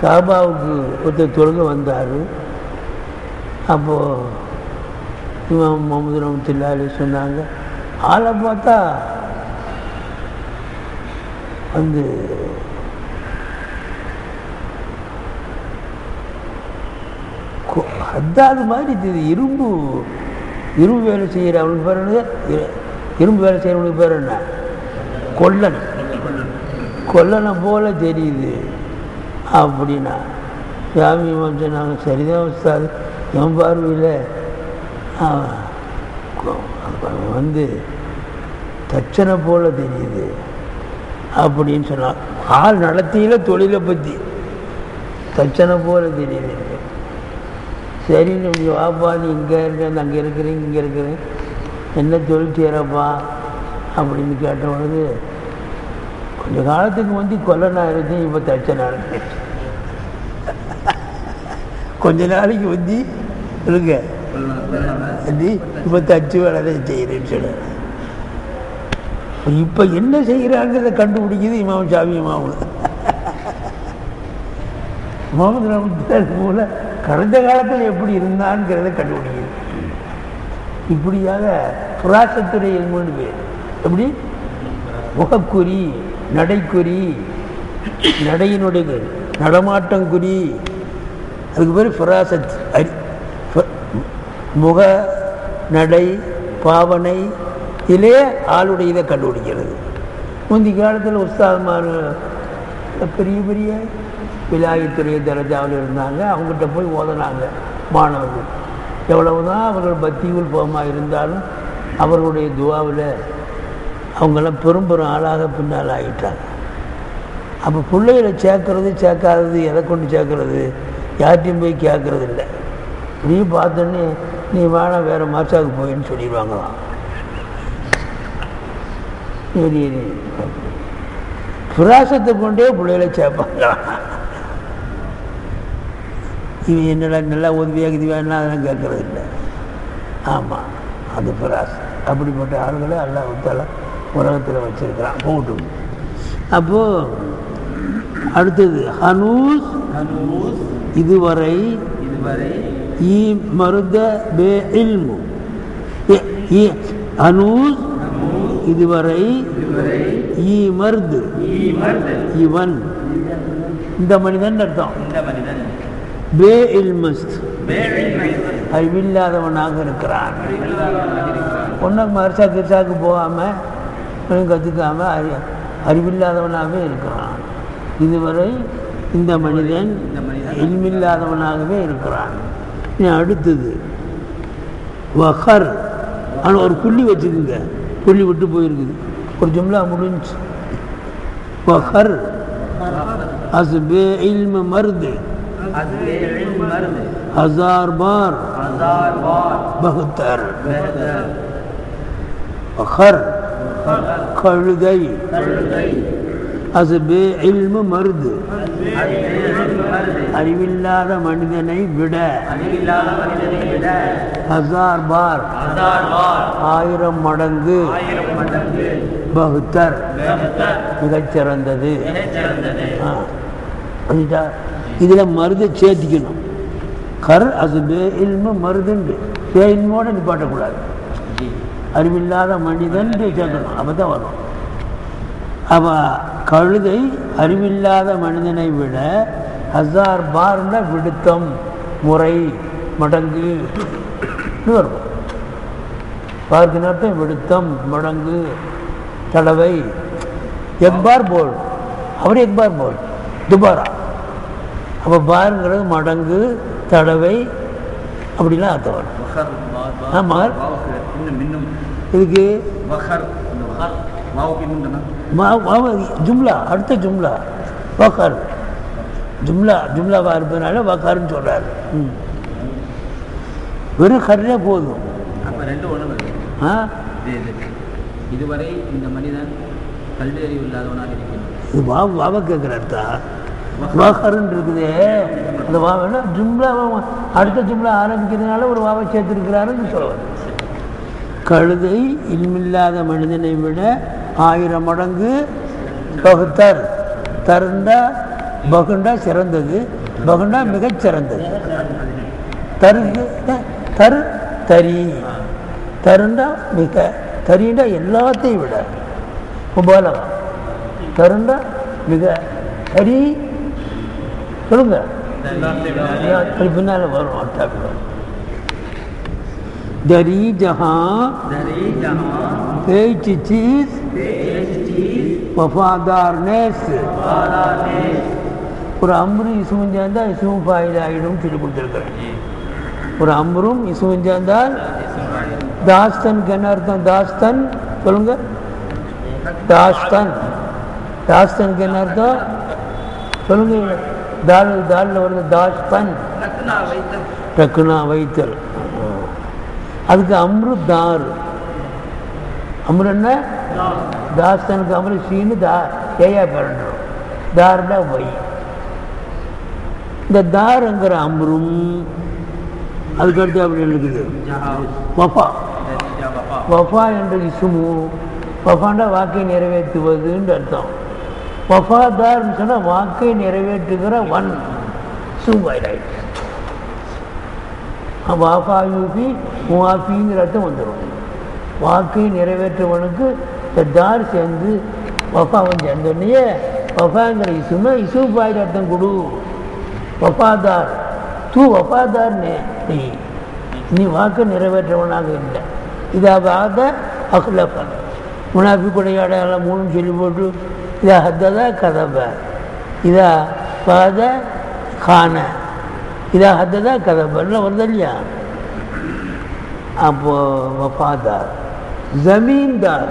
காபாவுக்கு ஒருத்தர் தொழுக வந்தார். அப்போது இமாம் முகமது ரஹ்மத்துல்லாஹி அலைஹி சொன்னாங்க, ஆளை பார்த்தா வந்து ஹத்தாது மாதிரி இது இரும்பு வேலை செய்கிறவனுக்கு பேர் என்ன? இரும்பு வேலை செய்கிறவனுக்கு பேர் என்ன? கொல்லனை போல தெரியுது அப்படின்னா சாமி சொன்னாங்க, சரிதான் உஸ்தாது, என் பார்வையில் வந்து தச்சனை போல தெரியுது அப்படின்னு சொன்னான். ஆள் நடத்தியில் தொழிலை பற்றி தச்சனை போல தெரியுது. சரி நீ வாப்பா, நீ இங்கே இருக்க, அங்கே இருக்கிறேன், இங்கே இருக்கிறேன், என்ன தொழில் செய்கிறப்பா அப்படின்னு கேட்டவனுக்கு, கொஞ்ச காலத்துக்கு வந்து கொல்லனா இருக்கேன், இப்போ தச்சனா இருக்கேன், கொஞ்ச நாளைக்கு வந்து இருக்க இப்போ தச்சு வேலை செய்கிறேன்னு சொல்ல. இப்போ என்ன செய்கிறாங்கிறத கண்டுபிடிக்குது இமாம் ஷாஃபி இமாம். முகமது ரஹ்மத்துல்லாஹி போல கடந்த காலத்தில் எப்படி இருந்தாங்கிறத கண்டுபிடிக்குது. இப்படியாக புராசத்துடைய எல்முன்னு பேர். எப்படி? முகக்குறி, நடைக்குறி, நடையினுடைய நடமாட்டங்குறி, அதுக்கு பேர் ஃபராசத். முக, நடை, பாவனை இதிலே ஆளுடைய இதை கண்டுபிடிக்கிறது. முந்தி காலத்தில் உஸ்தாதுமார் பெரிய பெரிய விலாயத்துறை தரஜாவில் இருந்தாங்க. அவங்ககிட்ட போய் ஓதனாங்க மாணவர்கள். எவ்வளவுதான் அவர்கள் பக்தியுள் போகமாக இருந்தாலும் அவர்களுடைய துவாவில் அவங்கெல்லாம் பெரும் ஆளாக பின்னால் ஆகிட்டாங்க. அப்போ பிள்ளைகளை சேர்க்காதது எதை கொண்டு சேர்க்கறது? யார்ட்டையும் போய் கேட்கறது இல்லை. இப்படியும் பார்த்தோன்னே நீ வேணாம் வேறு மாசாவுக்கு போயின்னு சொல்லிடுவாங்களாம். புராசத்தை கொண்டே பிள்ளைகளை சேர்ப்பாங்களாம். இவன் என்னடா நல்லா உதவியாக இது வேணா அதெல்லாம் கேட்கறது இல்லை. ஆமாம், அது புராசம். அப்படிப்பட்ட ஆளுகளை எல்லாம் விட்டாலும் உலகத்தில் வச்சிருக்கிறான் போட்டும். அப்போது அடுத்தது ஹனூஸ், இதுவரை ஈ மருத பே இல்மு. ஹனூஸ் இதுவரை, ஈ மருது இவன், இந்த மனிதன் அர்த்தம். பே இல்மஸ்த் அறிவில்லாதவனாக இருக்கிறான். ஒன்றும் மர்சா கிர்சாக்கு போகாமல் கற்றுக்காமல் அறிவில்லாதவனாகவே இருக்கிறான். இதுவரை இந்த மனிதன் இல்மில்லாதவனாகவே இருக்கிறான். அடுத்தது வஹர், ஆனால் ஒரு புள்ளி வச்சுக்குங்க, புள்ளி விட்டு போயிருக்குது, ஒரு ஜும்லா முடிஞ்சு. வஹர் அஸ்பே இல்ம மர்து ஹசார் பார் பஹ்தர். வஹர் கழுதை, அஸ்பே இல்ம மர்து அறிவில்லாத மனிதனை விட, ஹசார் பார் 1000 மடங்கு, பஹ்தர் மிகச்சிறந்தது. இதில் மருதை சேர்த்திக்கணும். கர் அசுபே இல்ம மருதுண்டு இல்மோட நிப்பாட்டக்கூடாது. அறிவில்லாத மனிதன் சேர்க்கணும், அப்போ தான் வரும். அப்போ கழுதை அறிவில்லாத மனிதனை விட ஹசார் பார்னா விடுத்தம், முறை, மடங்கு வரும். பார்க்கினத்தை விடுத்தம், மடங்கு, தடவை எக்பார் போல், அவர் எக்பார் போல் துபாரா. அப்போ பாருங்கிறது மடங்கு, தடவை அப்படிலாம் அர்த்தம் வரும். ஆமாம், இதுக்கு ஜும்லா, அடுத்த ஜும்லா வக்கார், ஜும்லாவாக இருப்பதுனால வக்காருன்னு சொல்கிறார். வெறும் கருணே போதும். அப்போ ரெண்டு ஒன்று இதுவரை இந்த மனிதன் கல்வி அறிவு இல்லாதவனாக இருக்கிறான். இது வாவ கேட்குறா வாகருன்னு இருக்குது. அந்த வாவனா ஜும்லா அடுத்த ஜும்லா ஆரம்பிக்கிறதுனால ஒரு வாவை சேர்த்துருக்கிறாருன்னு சொல்லுவார். கழுதை இல்மில்லாத மனிதனை விட 1000 மடங்கு பகுத்தார். தருண்டா பகுண்டா சிறந்தது, பகுண்டா மிகச்சிறந்தது. தரு தரி, தருண்டா மிக, தரிண்டா எல்லாத்தையும் விட முபாலகா, தருண்டா மிக, தரி சொல்லுங்க பின்னால் வரும். दरी जहाँ पेच चीज वफादार नेस ஒரு அம்பரும் இசுவும் சேர்ந்தால் இசுவும் பாயில் ஆகிடும் சொல்லி கொடுத்துருக்குறேன். ஒரு அம்பரும் இசுவும் சேர்ந்தால் தாஸ்தனுக்கு என்ன அர்த்தம்? தாஸ்தன் சொல்லுங்க. தாஸ்தனுக்கு என்ன அர்த்தம் சொல்லுங்க. தாலில் வருது தாஸ்தன், டக்குனா வைத்தல். அதுக்கு அம்ரு தார். அம்ரு என்ன? தாஸ்தனுக்கு அம்ரு சீனு ஏயா பிறந்துடும். தார்டா வை. இந்த தார்ங்கிற அம்ரும் அதுக்கடுத்து அப்படி இருக்குது வஃபா. வஃபா என்ற இசுமு, வஃபாண்டா வாக்கை நிறைவேற்றுவதுன்னு அர்த்தம். வஃபாதார்னு சொன்னால் வாக்கை நிறைவேற்றுகிற ஒன் சூவாயிராயிட்டு. வாஃபாயூபி முவாஃபிங்கிற அர்த்தம் வந்துடும். வாக்கை நிறைவேற்றவனுக்கு இந்த தார் சேர்ந்து வஃபாவன் சேர்ந்தோடனே வஃபாங்கிற இசுமை இசுபாயிர அர்த்தம் கொடு. வஃபாதார் தூ வஃபாதார் நீ வாக்கை நிறைவேற்றவனாக இல்லை. இதாக அஹ்லஃபன் முனாஃபிக்குடைய அடையாளம் மூணும் சொல்லி போட்டு இதா ஹத்ததா கதப, இதா பாத கான, இதா ஹத்ததா கதபெல்லாம் வருது இல்லையா? அப்போ வஃபாதார். ஜமீன்தார்,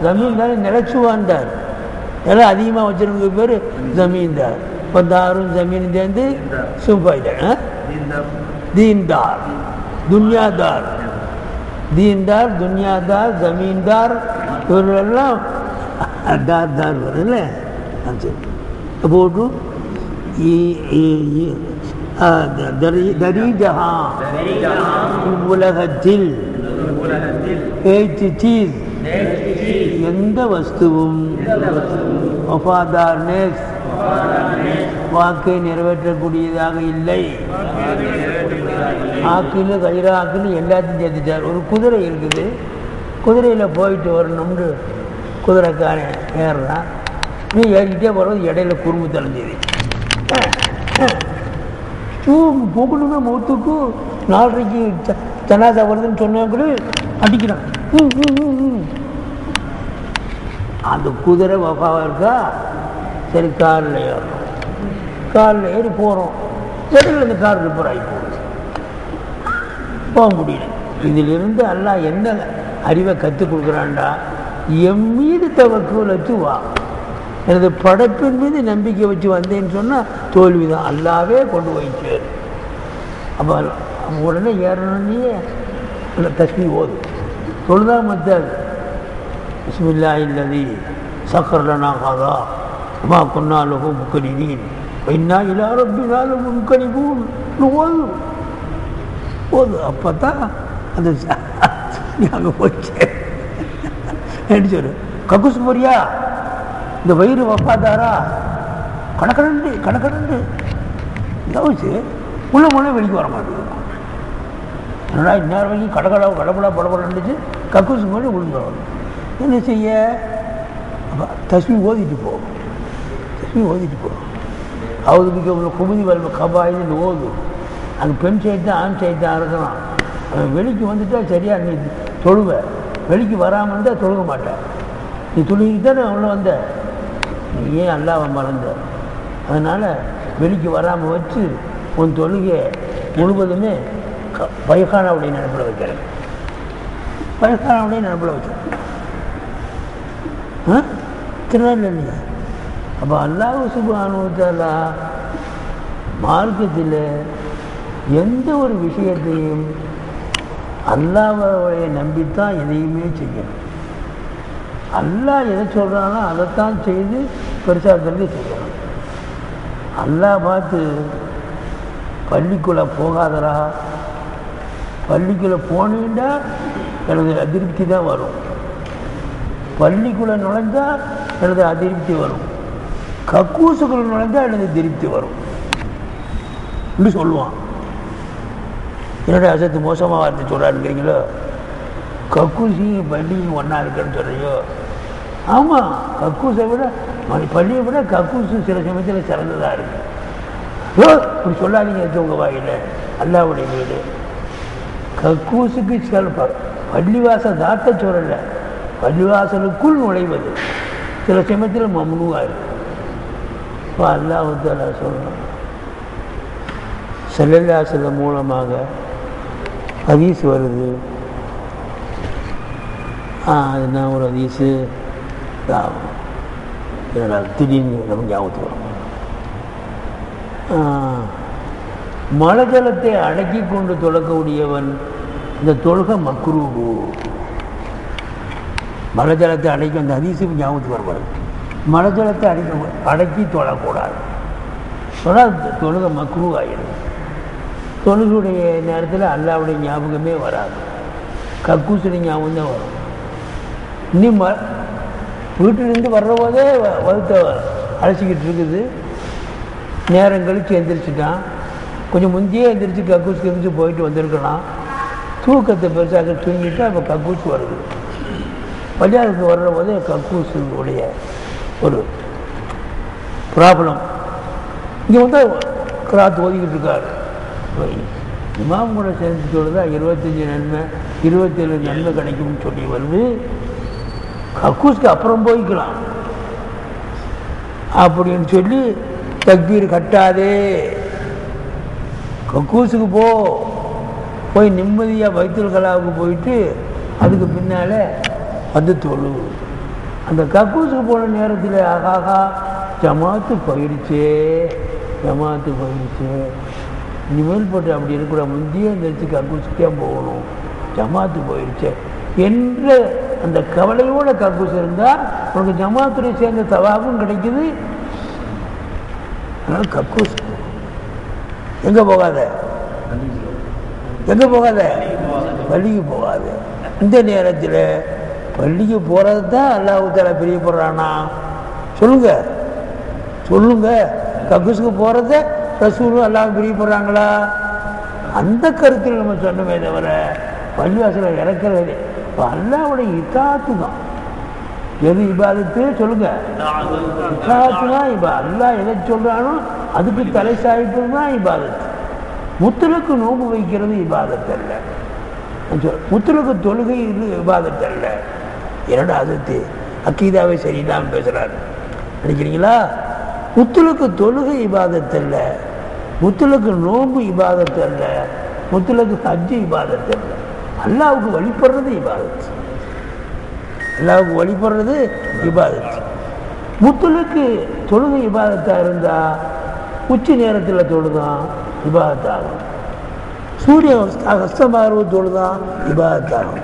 ஜமீன்தார் நிலச்சுவான்தார், எல்லாம் அதிகமாக வச்சிருக்க பேர் ஜமீன்தார். இப்போ தாரும் ஜமீன் சேர்ந்து சும்பாயிட்டார். தீன்தார், துன்யாதார், தீன்தார், துன்யாதார், ஜமீன்தார் இவர்களெல்லாம் தார் தார் வருதுல்ல. போட்டு தரீஜஹா உலகத்தில் சீஸ் எந்த வஸ்துவும் வஃபாதார் நேஸ் வாக்கை நிறைவேற்றக்கூடியதாக இல்லை. ஆக்கில் கயிறு ஆக்கில் எல்லாத்தையும் சேர்த்துட்டார். ஒரு குதிரை இருக்குது, குதிரையில் போயிட்டு வரணும்னு குதிரைக்காரன் ஏறுறான். நீ ஏறிக்கிட்டே போகிறது இடையில குறும்பு தலைஞ்சது. போகணுமே மௌத்துக்கு 4:30 ஜனாசா வருதுன்னு சொன்னவங்க கூட அடிக்கிறான். அந்த குதிரை வஃபாவாக இருக்கா? சரி காரில் ஏறுறோம். காரில் ஏறி போகிறோம். இடையில இந்த கார் ரிப்பேர் ஆகி போகுது, போக முடியல. இதிலிருந்து அல்லாஹ் என்ன அறிவை கற்றுக் கொடுக்குறான்டா? என் மீது தவக்குல் வச்சு வா, எனது படைப்பின் மீது நம்பிக்கை வச்சு வந்தேன்னு சொன்னால் தோல்வி தான். அல்லாவே கொண்டு போயிட்டு அப்போ உடனே ஏறணுன்னே தஸ்மீ ஓது தொழுதா மத்தாது. பிஸ்மில்லாஹி அல்லதி சக்கர லனா ஹாதா வமா குன்னா லஹு முக்ரினீன் வ இன்னா இலா ரப்பினா லமுன்கலிபூன் ஓது. அப்போ தான் அந்த அங்கே போச்சு என்ன சொல்லு. கக்கூஸ் போறியா? இந்த வயிறு வஃபாதாரா? கணக்கணண்டு கவனிச்சு உள்ள முன்னே வெளிக்கு வர மாட்டேங்குது. என்னடா இந்நேரம் வரைக்கும் கடப்படா படப்படந்துச்சு, கக்கூஸ் போய் விழுந்து வரணும். என்ன செய்ய? தஸ்மீ ஓதிட்டு போ, தஸ்மீ ஓதிட்டு போ. அவருக்கு உள்ள குமுதி வல்வ கபாயின்னு ஓது. அங்கே பெண் சைடு தான் ஆண் சைடு தான் இருக்கலாம். வெளிக்கு வந்துட்டா சரியா நீ தொழுவ, வெளிக்கு வராமல் இருந்தால் தொழுக மாட்டேன். நீ தொழுகைக்கு தானே உள்ள வந்த, நீ ஏன் அல்லாஹ்வை மறந்த? அதனால் வெளிக்கு வராமல் வச்சு உன் தொழுகை முழுவதுமே பைகானாவுடைய நினைப்பில் வைக்கிறேன், பைகானாவுடைய நினைப்பில் வைக்கிறேன். திருநாள் இல்லையா? அப்போ அல்லாஹ் சுப்ஹானஹு வ தஆலா மார்க்கத்தில் எந்த ஒரு விஷயத்தையும் அல்லாஹ்வை நம்பித்தான் எதையுமே செய்யணும். அல்லாஹ் எதை சொல்கிறானோ அதைத்தான் செய்து பெருசாக்கிறது செய்யணும். அல்லாஹ் பார்த்து பள்ளிக்குள்ளே போகாதரா, பள்ளிக்குள்ளே போனீண்டா எனது அதிருப்தி தான் வரும், பள்ளிக்குள்ளே நுழைஞ்சால் எனது அதிருப்தி வரும், கக்கூசுக்குள்ளே நுழைஞ்சால் எனது திருப்தி வரும் இப்படி சொல்லுவான். என்னுடைய அசத்து மோசமாக வார்த்தை சொல்கிறாருங்கிறீங்களோ, கக்கூசியும் பள்ளியும் ஒன்றா இருக்குன்னு சொல்கிறியோ? ஆமாம், கக்கூஸை விட பள்ளியை விட கக்கூசு சில சமயத்தில் சிறந்ததாக இருக்குது. இப்படி சொல்லாதீங்க உங்கள் வாயில், அல்லாஹ்வுடைய வீடு கக்கூசுக்கு சிறப்பார். பள்ளிவாசல் தாட்ட சொல்லலை, பள்ளிவாசலுக்குள் நுழைவது சில சமயத்தில் மம்னூவா இருக்கு. இப்போ அல்லாஹ் தஆலா சொல்லணும், ஸல்லல்லாஹு அலைஹி வஸல்லம் மூலமாக ஹதீஸ் வருது. அது நான் ஒரு ஹதீஸு திடீர்னு நமக்கு ஞாபகத்துக்கு வரும். மழை ஜலத்தை அடக்கி கொண்டு தொழக்கூடியவன் இந்த தொழுகை மக்ரூஹு. மழை ஜலத்தை அடக்கி அந்த ஹதீஸுக்கு ஞாபகத்துக்கு வரக்கூடாது. மழை ஜலத்தை அடக்கி தொழக்கூடாது, சொன்னால் தொழுகை மக்ரூஹ் ஆகிடும். தொழுகையுடைய நேரத்தில் அல்லாஹ்வுடைய ஞாபகமே வராது, கக்கூசுடைய ஞாபகம் தான் வரும். இன்னும் வீட்டிலேருந்து வர்ற போதே வகுத்த அழைச்சிக்கிட்டு இருக்குது, நேரம் கழித்து எந்திரிச்சிட்டான், கொஞ்சம் முந்தையே எந்திரிச்சு கக்கூசுக்கு எந்திரிச்சு போயிட்டு வந்திருக்கலாம், தூக்கத்தை பெருசாக தூங்கிட்டு அப்போ கக்கூசு வருது. பள்ளியாருக்கு வர்ற போதே கக்கூசுடைய ஒரு ப்ராப்ளம். இங்கே வந்து கிராத் ஓதிக்கிட்டு இருக்காரு, இமாம் கூட சேர்ந்து சொல்லுதா 25 நன்மை 27 நன்மை கிடைக்கும்னு சொல்லி வருது. கக்கூஸ்க்கு அப்புறம் போய்க்கலாம் அப்படின்னு சொல்லி தக்பீர் கட்டாதே, கக்கூசுக்கு போய் நிம்மதியாக பைத்துல் கலாவுக்கு போயிட்டு அதுக்கு பின்னால் வந்து தொழு. அந்த கக்கூசுக்கு போன நேரத்தில் ஆகாகா ஜமாத்து போயிடுச்சே, ஜமாத்து போயிடுச்சு, இனிமேல் போட்டு அப்படி இருக்கிற முந்தைய எந்திரிச்சு கக்கூசுக்கே போகணும், ஜமாத்து போயிடுச்சு என்ற அந்த கவலையோட கக்கூசு இருந்தால் உனக்கு ஜமாத்துடைய சேர்ந்த தவாபும் கிடைக்குது. அதனால் கக்கூஸ் எங்கே போகாத, எங்கே போகாத, பள்ளிக்கு போகாத. இந்த நேரத்தில் பள்ளிக்கு போகிறது தான் அல்லாஹ் தஆலா பிரியப்படுறானா? சொல்லுங்க சொல்லுங்க, கக்கூசுக்கு போகிறத ரசூலும் அல்லாஹ் பிரியப்படுறாங்களா? அந்த கருத்தில் நம்ம சொன்னமே தவிர பள்ளிவாசலை இறக்கிறது இப்போ அல்லாஹ்வுடைய இத்தாத்து தான். எது இபாதத்து சொல்லுங்க? இத்தாத்து தான் இபா. அல்லாஹ் எதை சொல்கிறானோ அதுக்கு தலை சாய்ப்பது தான் இபாதத்து. முத்தலுக்கு நோன்பு வைக்கிறது இபாதத்து அல்ல, முத்தலுக்கு தொழுகை இது இபாதத்து அல்ல. என்னடா அதத்து அக்கீதாவே சரியில்லாமல் பேசுகிறாரு நினைக்கிறீங்களா? முத்தலுக்கு தொழுகை இபாதத்து அல்ல, முத்தலுக்கு நோன்பு இபாதத்து அல்ல, முத்தலுக்கு ஹஜ்ஜு இபாதத்து அல்ல. அல்லாஹ்வுக்கு வழிபடுறது இபாதத்து, அல்லாஹ்வுக்கு வழிபடுறது இபாதத்து. முத்தலுக்கு தொழுகை இபாதத்தாக இருந்தால் உச்சி நேரத்தில் தொழுதான் இபாதத்தாகும், சூரியன் அஸ்தமாகிறது தொழுதான் இபாதத்தாகும்,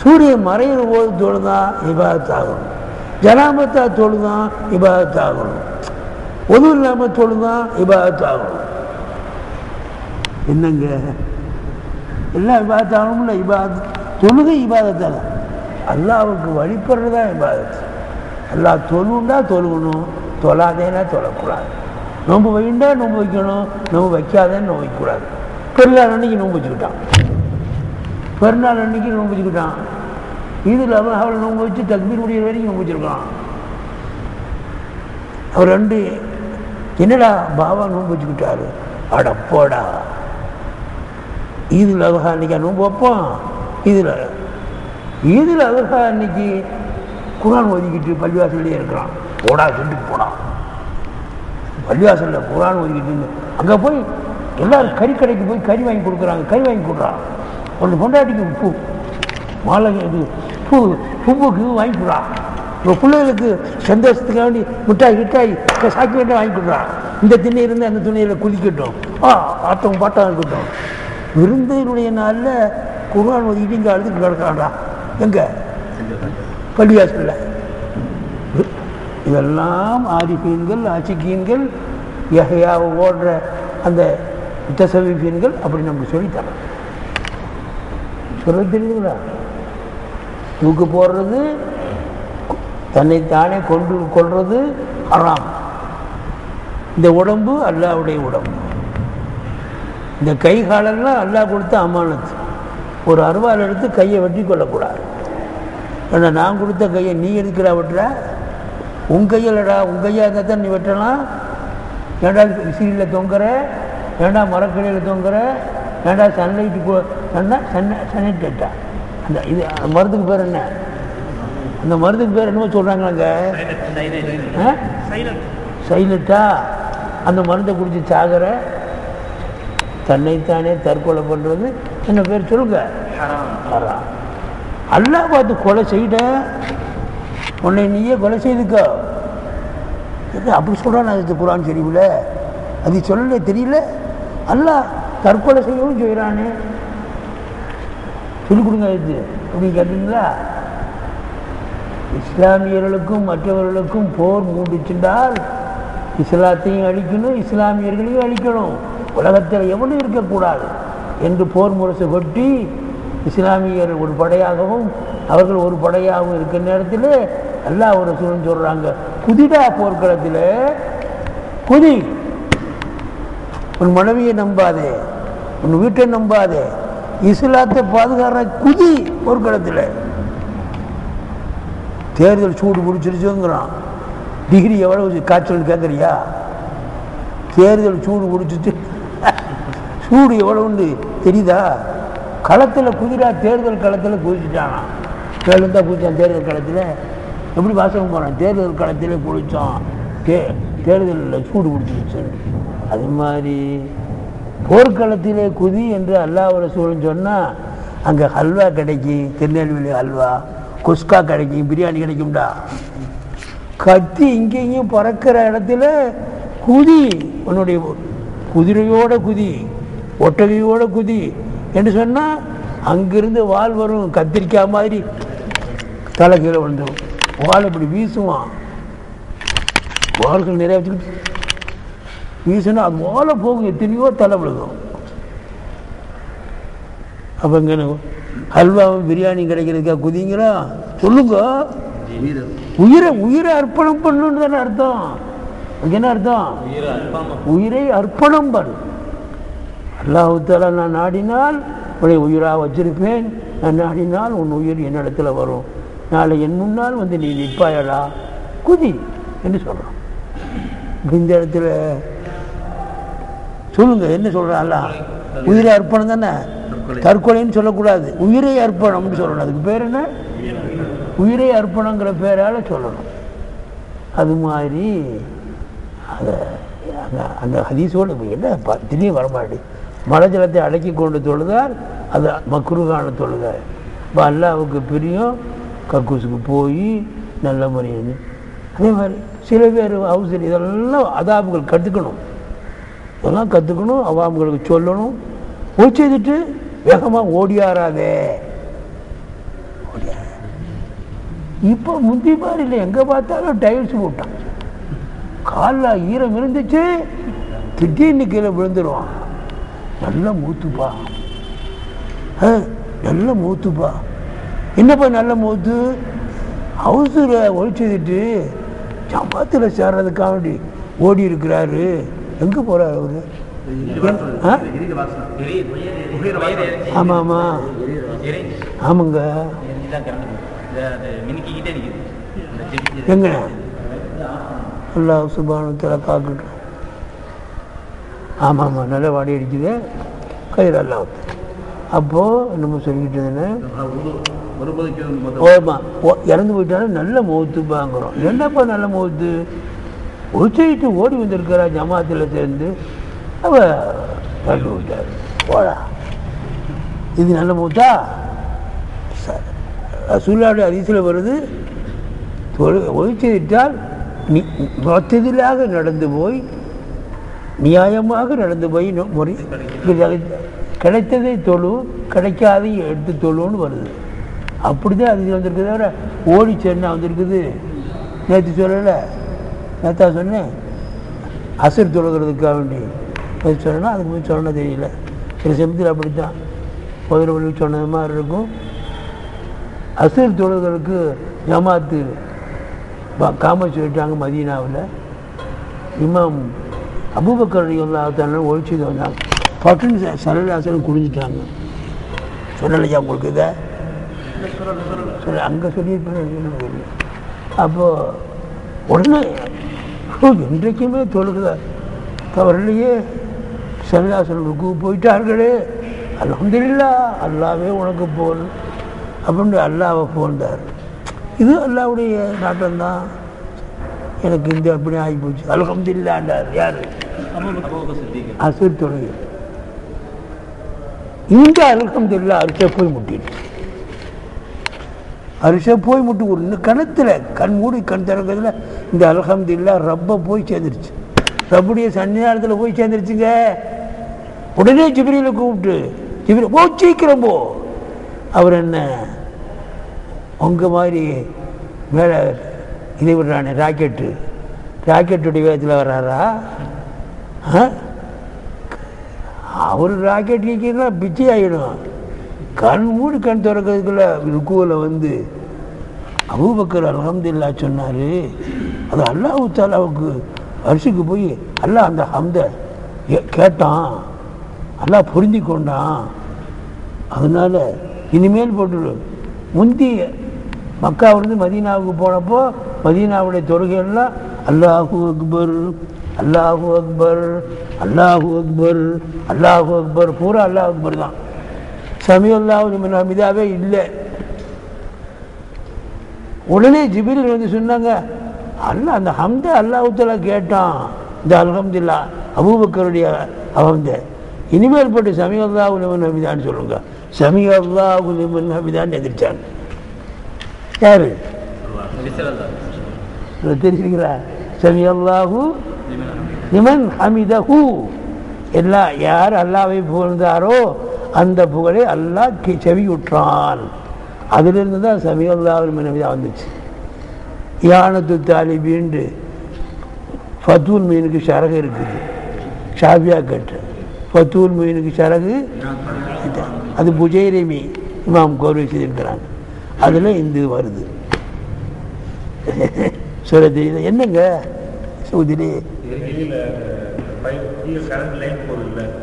சூரியன் மறைகிற போது தொழுதான் இபாதத்தாகும், ஜனாபத்தா தொழுதான் இபாதத்தாகணும், ஒது இல்லாமல் தொழுதான் இபாதத்தாகணும். என்னங்க எல்லாம் இபாதத்தாகணும்ல? தொழுகை இபாதத்தான அல்லாஹ்வுக்கு வழிபடுறதா இபாதத்து. அல்லாஹ் தொழுண்டா தொழுகணும், தொழாதேன்னா தொழக்கூடாது. நோன்பு வைண்டா நோன்பு வைக்கணும், நோன்பு வைக்காதேன்னு நோன்பு வைக்கக்கூடாது. பெருநாள் அன்னைக்கு நோன்பு வச்சுக்கிட்டான், பெருநாள் அன்னைக்கு நோன்பு வச்சுக்கிட்டான், இதில் அவளை நோன்பு வச்சு தக்பீர் முடிகிற வரைக்கும் நோன்பு வச்சுருக்கான். அவர் ரெண்டு என்னடா பாபா நோன்பு வச்சுக்கிட்டாரு, அடப்போடா ஈதுல் அல்ஹா அன்னைக்கு நோன்பு வைப்பான். ஈதுல் அல்ஹா அன்னைக்கு குரான் ஒதுக்கிட்டு பள்ளிவாசல்லே இருக்கிறான். போடா சொல்லி போடா, பள்ளிவாசலில் குரான் ஒதுக்கிட்டு அங்கே போய் எல்லோரும் கறிக்கடைக்கு போய் கறி வாங்கி கொடுக்குறாங்க. கறி வாங்கி கொடுக்குறான். ஒன்று பொண்டாட்டிக்கு உப்பு மாலை இது பூவுக்கு வாங்கி கொடுறான். இப்போ பிள்ளைகளுக்கு சந்தோஷத்துக்காக வேண்டி மிட்டாய் சாக்கி வேண்டாம் வாங்கி கொடுறான். இந்த திண்ணை இருந்து அந்த துணியில் குதிக்கட்டும், ஆட்டம் பாட்டம் இருக்கட்டும். விருந்தினுடைய நாளில் குர்ஆன் ஒதுக்கிட்டு இங்கே அழுதுக்கு கிடக்காண்டா. எங்கே? பள்ளிவாசலில். இதெல்லாம் ஆரிஃபீன்கள், ஆசிக்கீன்கள், யஹ்யாவை ஓடுற அந்த தஸவீஃபீன்கள் அப்படி நமக்கு சொல்லித்தரோம். சொல்ல தெரியுதுங்களா? தூக்கு போடுறது, தன்னைத்தானே கொள்வது ஹராம். இந்த உடம்பு அல்லாஹ்வுடைய உடம்பு. இந்த கை காலெல்லாம் அல்லாஹ் கொடுத்த அமானத்து. ஒரு அருவாள் எடுத்து கையை வெட்டி கொள்ளக்கூடாது. ஏன்னா நான் கொடுத்த கையை நீ எதுக்குறா வெட்டுற? உன் கையிலடா, உன் கையாக இருந்தால் தான் நீ வெட்டலாம். ஏண்டா விசிறியில் தொங்குற, ஏண்டா மரக்கடையில் தொங்குற, ஏண்டா சன்லைட்டு சன்லைட்டா அந்த இது மருந்துக்கு பேர் என்ன? அந்த மருந்துக்கு பேர் என்னமோ சொல்கிறாங்களாங்க, சைலட்டா. அந்த மருந்தை குடிச்சு சாகிற, தன்னைத்தானே தற்கொலை பண்ணுறது என்ன பேர் சொல்லுங்க? ஹராம். அல்லாஹ் பார்த்து கொலை செய்த உன்னை நீயே கொலை செய்துக்கோ அப்படி சொல்கிறான். அதுக்கு குர்ஆன் சரியில்ல, அது சொல்லல தெரியல. அல்லாஹ் தற்கொலை செய்யவும் செய்கிறானே, சொல்லிக் கொடுங்க இது அப்படின்னு கேட்டீங்களா? இஸ்லாமியர்களுக்கும் மற்றவர்களுக்கும் போர் மூடிச்சுட்டால் இஸ்லாத்தையும் அழிக்கணும், இஸ்லாமியர்களையும் அழிக்கணும். உலகத்தில் எவனும் இருக்கக்கூடாது என்று போர் முரசு கொட்டி இஸ்லாமியர் ஒரு படையாகவும் அவர்கள் ஒரு படையாகவும் இருக்கிற நேரத்தில் அல்லாஹ் ஒரு ரசூலுன்னு சொல்கிறாங்க, குதிடா போர்க்களத்தில் குதி. உன் மனைவியை நம்பாதே, உன் வீட்டை நம்பாதே, இஸ்லாத்தை பாதுகாற குதி போர்க்களத்தில். தேர்தல் சூடு பிடிச்சிருச்சுங்கிறான். டிகிரி எவ்வளவு காய்ச்சல் கேட்குறியா? தேர்தல் சூடு பிடிச்சிட்டு சூடு எவ்வளவுன்னு தெரியுதா? களத்தில் குதிரா, தேர்தல் களத்தில் குதிச்சுட்டானா. கேளுந்தா குதிச்சான் தேர்தல் களத்தில். எப்படி வாசகம் போகிறான்? தேர்தல் களத்தில் குளித்தான், தேர்தலில் சூடு பிடிச்சிருச்சு. அது மாதிரி போர்க்களத்திலே குதி என்று அல்லாஹ் ரசூலுன்னு சொன்னால் அங்கே ஹல்வா கிடைக்கும், திருநெல்வேலி ஹல்வா, குஸ்கா கிடைக்கும், பிரியாணி கிடைக்கும்டா. கத்தி இங்கேயும் பறக்கிற இடத்துல குதி, உன்னுடைய குதிரையோட குதி, ஒட்டகையோட குதி என்று சொன்னால் அங்கிருந்து வால் வரும், கத்திரிக்காய் மாதிரி தலை கீழே விழுந்துடும். வால் இப்படி வீசுவான், வால்கள் நிறைய வச்சுக்கிட்டு வீசுனா அது வாழை போகும், எத்தனையோ தலை விழுகும். அப்போ இங்கே ஹல்வாவும் பிரியாணி கிடைக்கிறதுக்கா குதிங்களா? சொல்லுங்க. உயிரை அர்ப்பணம் பண்ணுன்னு தானே அர்த்தம். அதுக்கு என்ன அர்த்தம்? உயிரை அர்ப்பணம் பண்ணு. அல்லாஹ் தஆலா நான் நாடினால் உன்னை உயிராக வச்சிருப்பேன், நான் நாடினால் உன் உயிர் என்னிடத்துல வரும், நாளை என் முன்னால் வந்து நீ நிற்பாயடா, குதி என்று சொல்கிறான். இந்த இடத்துல சொல்லுங்க என்ன சொல்கிறான் அல்லாஹ்? உயிரை அர்ப்பணம் தானே, தற்கொலைன்னு சொல்லக்கூடாது, உயிரை அர்ப்பணம்னு சொல்லணும். அதுக்கு பேர் என்ன? உயிரை அர்ப்பணங்கிற பேரால் சொல்லணும். அது மாதிரி அதை அந்த ஹதீஸோடு என்ன திடீர்னு வரமாட்டி மழை ஜலத்தை அடக்கி கொண்டு தொழுதால் அது மக்ரூஹான தொழுகை. இப்போ அல்லாஹ்வுக்கு பிரியம் கக்கூசுக்கு போய் நல்ல முறையில். அதே மாதிரி சில பேர் அவசரம் இதெல்லாம் அதாபுகள் கற்றுக்கணும், இதெல்லாம் கற்றுக்கணும், அவாம்களுக்கு சொல்லணும். போய் செய்துட்டு வேகமாக ஓடியாராதே. இப்போ முந்தி மாதிரி இல்லை, எங்கே பார்த்தாலும் டைல்ஸ் போட்டான், காலில் ஈரம் இருந்துச்சு, திடீர்னு கீழே விழுந்துருவான். நல்ல மூத்துப்பா, நல்ல மூத்துப்பா. என்னப்பா நல்ல மூத்து? ஹவுஸில் ஒழிச்சுட்டு சம்பாத்தில் சேர்றதுக்காக வேண்டி ஓடி இருக்கிறாரு. எங்கே போகிறார் அவரு? ஆமாம் ஆமாம் ஆமாங்க. எங்க அல்லாஹ் சுப்ஹானஹு வ தஆலா காக்கட்டும். ஆமாம் ஆமாம் நல்ல வாடி அடிக்குது கயிறு அல்லாஹ். அப்போது நம்ம சொல்லிக்கிட்டு இறந்து போயிட்டாலும் நல்ல மௌத்து வாங்குறோம். என்னப்பா நல்ல மௌத்து? ஒழிச்சிட்டு ஓடி வந்திருக்கிறா ஜமாத்தில் சேர்ந்து அவ தள்ளி விட்டார் போடா. இது நல்ல மௌத்தா? ரசூலுல்லாஹி ஹதீஸில் வருது, ஒழிச்சிட்டால் மொத்ததிலாக நடந்து போய் நியாயமாக நடந்து போய் முறை கிடைத்ததை தொழு, கிடைக்காதை எடுத்து தொழுன்னு வருது. அப்படிதான் அது வந்திருக்குது. தவிர ஓடி சென்னா வந்திருக்குது. நேற்று சொல்லலை, நேற்றா சொன்னேன் அசர் தொழுகிறதுக்காக வேண்டி நேற்று சொல்லணும். அதுக்கு போய் சொன்னால் தெரியல. சில சமயத்தில் அப்படித்தான் முதல்ல வழி சொன்னது மாதிரி இருக்கும். அசர் தொழுகிறதுக்கு ஜமாத்து காம சொல்லிட்டாங்க மதீனாவில். இமாம் அபூபக்கர் ரலியல்லாஹு ஒழிச்சு வந்தாங்க. பட்டுன்னு சரலாசனம் குடிஞ்சிட்டாங்க. சொல்லலையா உங்களுக்கு இதை? சொல்ல அங்கே சொல்லியிருப்பேன். அப்போது உடனே இன்றைக்குமே தொழுகிற தவறிலேயே சரலாசனுக்கு போயிட்டார்களே, அல்ஹம்துலில்லாஹ் அல்லாவே உனக்கு போல் அப்படின்னு அல்லாவை போந்தார். இது அல்லாவுடைய நாட்டம்தான். எனக்கு இந்த அப்படி ஆகி போச்சு அல்ஹம்துலில்லாஹ்ன்றார். யார்? அசர் தொழுகை. இந்த அல்ஹம்துலில்லாஹ் அரிசை போய் முட்டிட்டு, அரிசை போய் முட்டு ஒரு கணத்தில் கண் மூடி கண் திறக்கிறதுல இந்த அல்ஹம்துலில்லாஹ் ரப்பை போய் சேர்ந்துருச்சு. ரப்புடைய சன்னிதானத்தில் போய் சேர்ந்துருச்சுங்க. உடனே ஜிப்ரீலை கூப்பிட்டு, ஜிப்ரீல் போ சீக்கிரம் போ. அவர் என்ன உங்கள் மாதிரி மேலே இதை விடுறானே ராக்கெட்டுடைய வேகத்தில் வர்றாரா? அவர் ராக்கெட் கேட்கிறா பிச்சை ஆகிடும். கண் மூடி கண் திறக்கிறதுக்குள்ள ருக்குவில் வந்து அபூபக்கர் அல்ஹம்துலில்லாஹ் சொன்னார். அது அல்லாஹ் தஆலாவுக்கு அரிசிக்கு போய் அல்லாஹ் அந்த ஹம்தை கேட்டான், அல்லாஹ் பொருந்தி கொண்டான். அதனால் இனிமேல் போட்டு முந்தி மக்காவிலிருந்து மதீனாவுக்கு போனப்போ மதீனாவுடைய தொழுகையெல்லாம் அல்லாஹு அக்பர் அல்லாஹு அக்பர் அல்லாஹு அக்பர் அல்லாஹு அக்பர் பூரா அல்லாஹ் அக்பர் தான். சமிஅல்லாஹு லிமன் ஹமிதாவே இல்லை. உடனே ஜிப்ரீல் வந்து சொன்னாங்க, அல்லாஹ் அந்த ஹம்தை அல்லாஹ் தஆலா கேட்டான். இந்த அல்ஹம்துலில்லாஹ் அபூபக்கருடைய ஹம்தை இனிமேல் போட்டு சமிஅல்லாஹு லிமன் ஹமிதான்னு சொல்லுங்க. சமிஅல்லாஹு லிமன் ஹமிதான்னு எதிர்த்தாங்க. யாரு தெரிஞ்சுக்கிறா? சமிஅல்லாஹு லிமன் ஹமிதஹு. எல்லாம் யார் அல்லாஹ்வை புகழ்ந்தாரோ அந்த புகழை அல்லாஹ் செவியுற்றான். அதிலிருந்து தான் சமிஅல்லாஹு லிமன் ஹமிதா வந்துச்சு. இயானத்து தாலிபீன்று ஃபத்துல் மீனுக்கு சரகு இருக்குது. ஷாஃபியா கேட்ட ஃபத்துல் மீனுக்கு சரகு அது புஜைரிமி இமாம் கோர்வை செய்திருக்கிறாங்க. அதில் இந்த வருது. சொல்ல தெரியல என்னங்க சவுதியிலே?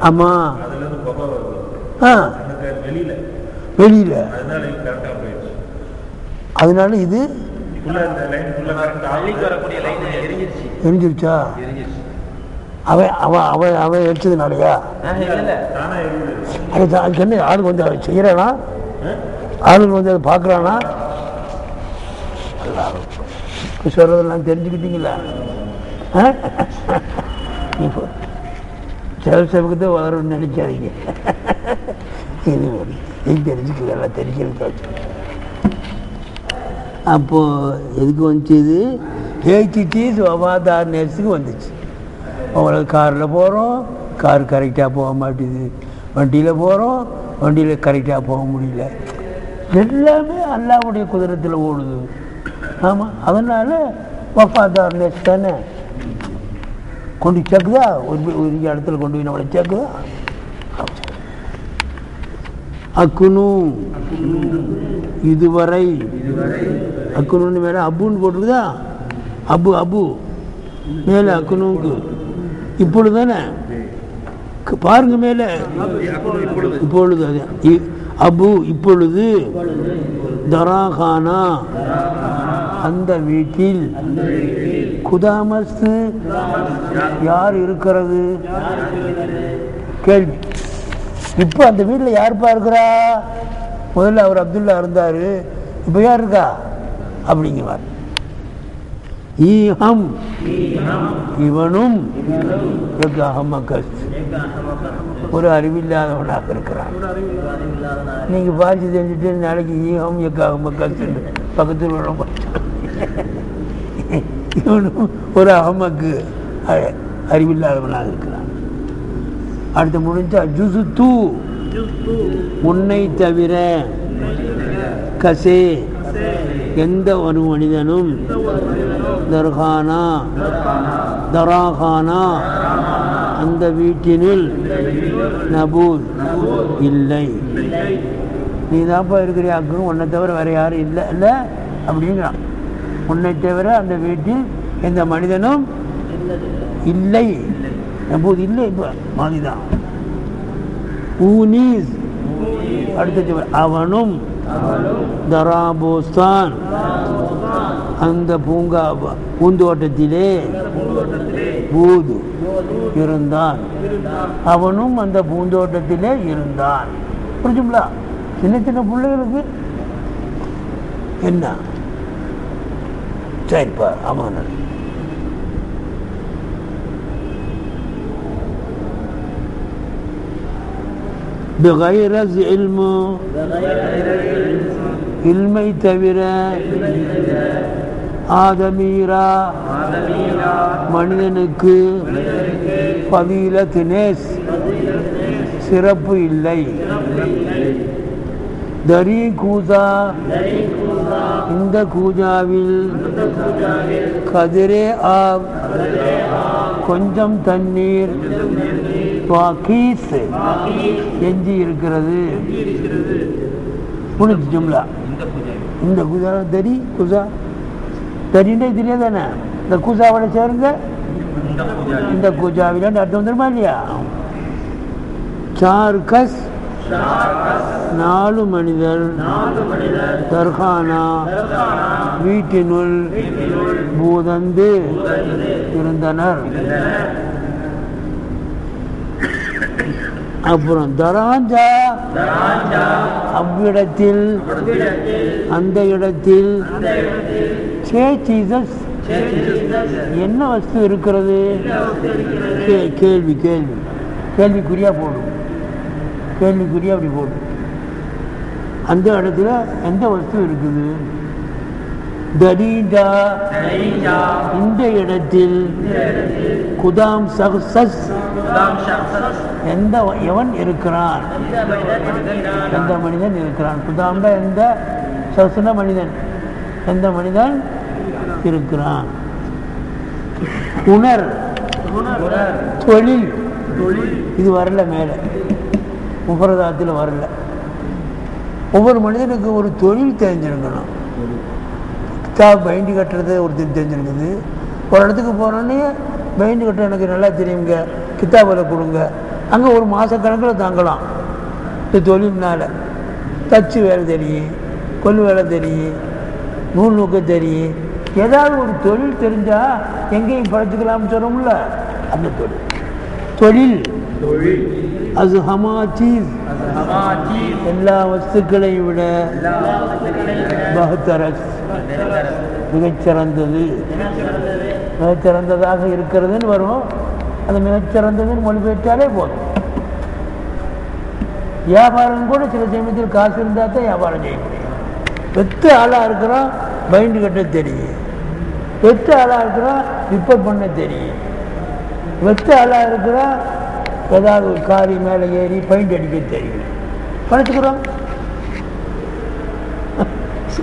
ஆமாம் வெளியில் அதனால இது எரிஞ்சிருச்சா? அவன் எடுத்ததுனாலயா? அதுக்கு என்ன ஆளுக்கு வந்து அவன் செய்யறானா? ஆளுக்கு வந்து அதை பார்க்குறானா? சொல்றதெல்லாம் தெரிஞ்சுக்கிட்டீங்களா? இப்போ செலவுக்கு தான் வளரும்னு நினைக்காதீங்க. இது தெரிஞ்சுக்க எல்லாம் தெரிஞ்சுக்கிட்டு. அப்போது எதுக்கு வந்துச்சு? இது ஏசிடி சுவாதார் நேரத்துக்கு வந்துச்சு. அவங்களுக்கு காரில் போகிறோம், கார் கரெக்டாக போக மாட்டேது. வண்டியில் போகிறோம், வண்டியில் கரெக்டாக போக முடியல. எல்லாமே அல்லாஹ்வுடைய குதிரத்தில் ஓடுது. ஆமாம், அதனால் வஃபாதார் நேஸ் தானே கொண்டு சேர்க்குதா? ஒரு இடத்துல கொண்டு போய் நம்மளை சேர்க்குதா? அக்குனு இதுவரை அக்குனு மேலே அப்புன்னு போட்டிருக்குதா? அபு மேலே அக்குனுக்கு இப்பொழுது தானே பாருங்க மேலே இப்பொழுது அபு இப்பொழுது தராகானா அந்த வீட்டில் குதாமஸ்து யார் இருக்கிறது? கேள்வி. இப்போ அந்த வீட்டில் யாருப்பா இருக்கிறா? முதல்ல அவர் அப்துல்லா இருந்தார், இப்போ யார் இருக்கா அப்படிங்கிறார். ஈஹம் இவனும் ஒரு அறிவில்லாதவனாக இருக்கிறான். நீங்கள் பாரிச்சு தெரிஞ்சுட்டு நாளைக்கு ஈஹம் எக்காகமக்கஸ் பக்கத்தில் உள்ள இவனும் ஒரு அகமக்கு அறிவில்லாதவனாக இருக்கிறான். அடுத்து முடிஞ்சா ஜுசு தூ உன்னை தவிர கசே எந்த ஒரு மனிதனும் தர்கானா தராகானா அந்த வீட்டினில் நபூத் இல்லை. நீ தான்ப்பா இருக்கிறியாக்கும், உன்னை தவிர வேறு யாரும் இல்லை இல்லை அப்படிங்கிறான். உன்னை தவிர அந்த வீட்டில் எந்த மனிதனும் இல்லை, நபூத் இல்லை. இப்போ மாதிதான் ஊனீஸ் அடுத்த அவனும் தராபோஸ்தான் அந்த பூந்தோட்டத்திலே பூது இருந்தான். அவனும் அந்த பூந்தோட்டத்திலே இருந்தான். புரிஞ்சுங்களா? சின்ன சின்ன பிள்ளைகளுக்கு என்ன சரிப்பா அமானது. بغير علم இல்மை தவிர ஆதமீரா மனிதனுக்கு ஃபதீலத்துனேஸ் சிறப்பு இல்லை. தரி கூசா இந்த கூஜாவில் கதிரே ஆப் கொஞ்சம் தண்ணீர் வாக்கீஸ் எஞ்சி இருக்கிறது. புனிச்சு ஜும்லா இந்த குஜா தரி குசா தரின்ற இதுலேயே தானே இந்த குசாவோட சேருங்க. இந்த குஜாவில் அர்த்தம் வந்துருமா இல்லையா? சார் கஸ் 4 மனிதர் தர்கானா வீட்டினுள் பூதந்து இருந்தனர். அப்புறம் தராஞ்சா அவ்விடத்தில் அந்த இடத்தில் என்ன வஸ்து இருக்கிறது? கேள்வி கேள்வி கேள்விக்குறியா போடும், கேள்விக்குறியா அப்படி போடும். அந்த இடத்துல எந்த வஸ்து இருக்குது? தரீஜா இந்த இடத்தில் குதாம் சக்சஸ் எவன் இருக்கிறான், எந்த மனிதன் இருக்கிறான். குதாம்டா எந்த சக்சன மனிதன், எந்த மனிதன் இருக்கிறான். உணர் தொழில் இது வரல, மேலே முஃபரதாத்தில் வரல. ஒவ்வொரு மனிதனுக்கு ஒரு தொழில் தெரிஞ்சிருக்கணும். கிதாப் பைண்டு கட்டுறது ஒருத்தர் தெரிஞ்சிருக்குது. ஒரு இடத்துக்கு போனோடனே பைண்டு கட்ட எனக்கு நல்லா தெரியுங்க, கித்தாபில் கொடுங்க. அங்கே ஒரு மாதக்கணக்கில் தங்கலாம். இந்த தொழில்னால தச்சு வேலை தெரியும், கொல்லு வேலை தெரியும், நூல் நூக்க தெரியும். ஏதாவது ஒரு தொழில் தெரிஞ்சால் எங்கேயும் பழச்சிக்கலாம்னு சொல்கிறோம்ல, அந்த தொழில் அது ஹமாச்சீஸ் எல்லா வஸ்துக்களையும் விட பஹ்தரஸ் மிகச்சிறந்தது, மிகச்சிறந்ததாக இருக்கிறதுன்னு வரும். அது மிகச்சிறந்ததுன்னு மொழிபெயர்த்தாலே போதும். வியாபாரம் கூட சில சமயத்தில் காசு இருந்தால் தான் வியாபாரம் செய்ய முடியும். வெத்த ஆளாக இருக்கிறோம், பைண்டு கட்ட தெரியும். வெத்த ஆளாக இருக்கிறோம், ரிப்போர்ட் பண்ண தெரியும். வெத்த ஆளாக இருக்கிறோம், ஏதாவது ஒரு காரி மேலே ஏறி பெயிண்ட் அடிக்க தெரியும். பணத்துக்குறோம்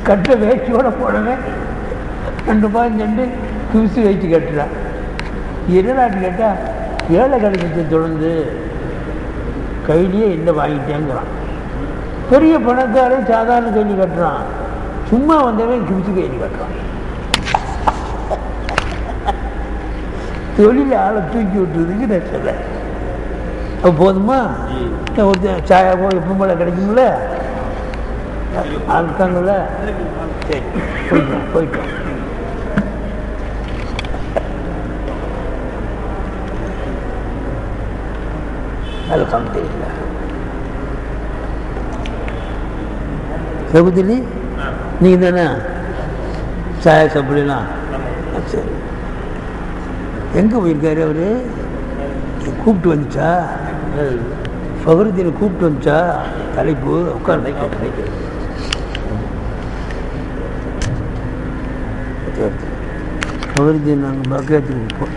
கட்டுற வேஷ்டியோட போடவே 2 ரூபாய் குவிச்சு வச்சு கட்டுறான். என்னடாட்டு கேட்டால் ஏழை கிடைக்கிச்சு தொடர்ந்து கையிலேயே இல்லை வாங்கிட்டேங்கிறான். பெரிய பணக்காரன் சாதாரண கைலி கட்டுறான், சும்மா வந்தவன் குவிச்சு கைலி கட்டுறான். தொழில் ஆளை தூக்கி விட்டுறதுக்கு நான் சொல்ல அப்போ போதுமா? ஒரு சாயாவோ எப்போ போல கிடைக்குங்கள இருக்காங்கல்ல. சரி போயிட்டோம். அல்ஹம்துலில்லாஹ். சகுதிலி நீங்கள் தானே சாயா சப்புலாம் சரி எங்கே போயிருக்காரு அவர் கூப்பிட்டு வந்துச்சா ஃபகருதீனை கூப்பிட்டு வந்துச்சா தலைப்பு உட்காந்து ஃபகருதீன் நாங்கள் பக்கத்துக்கு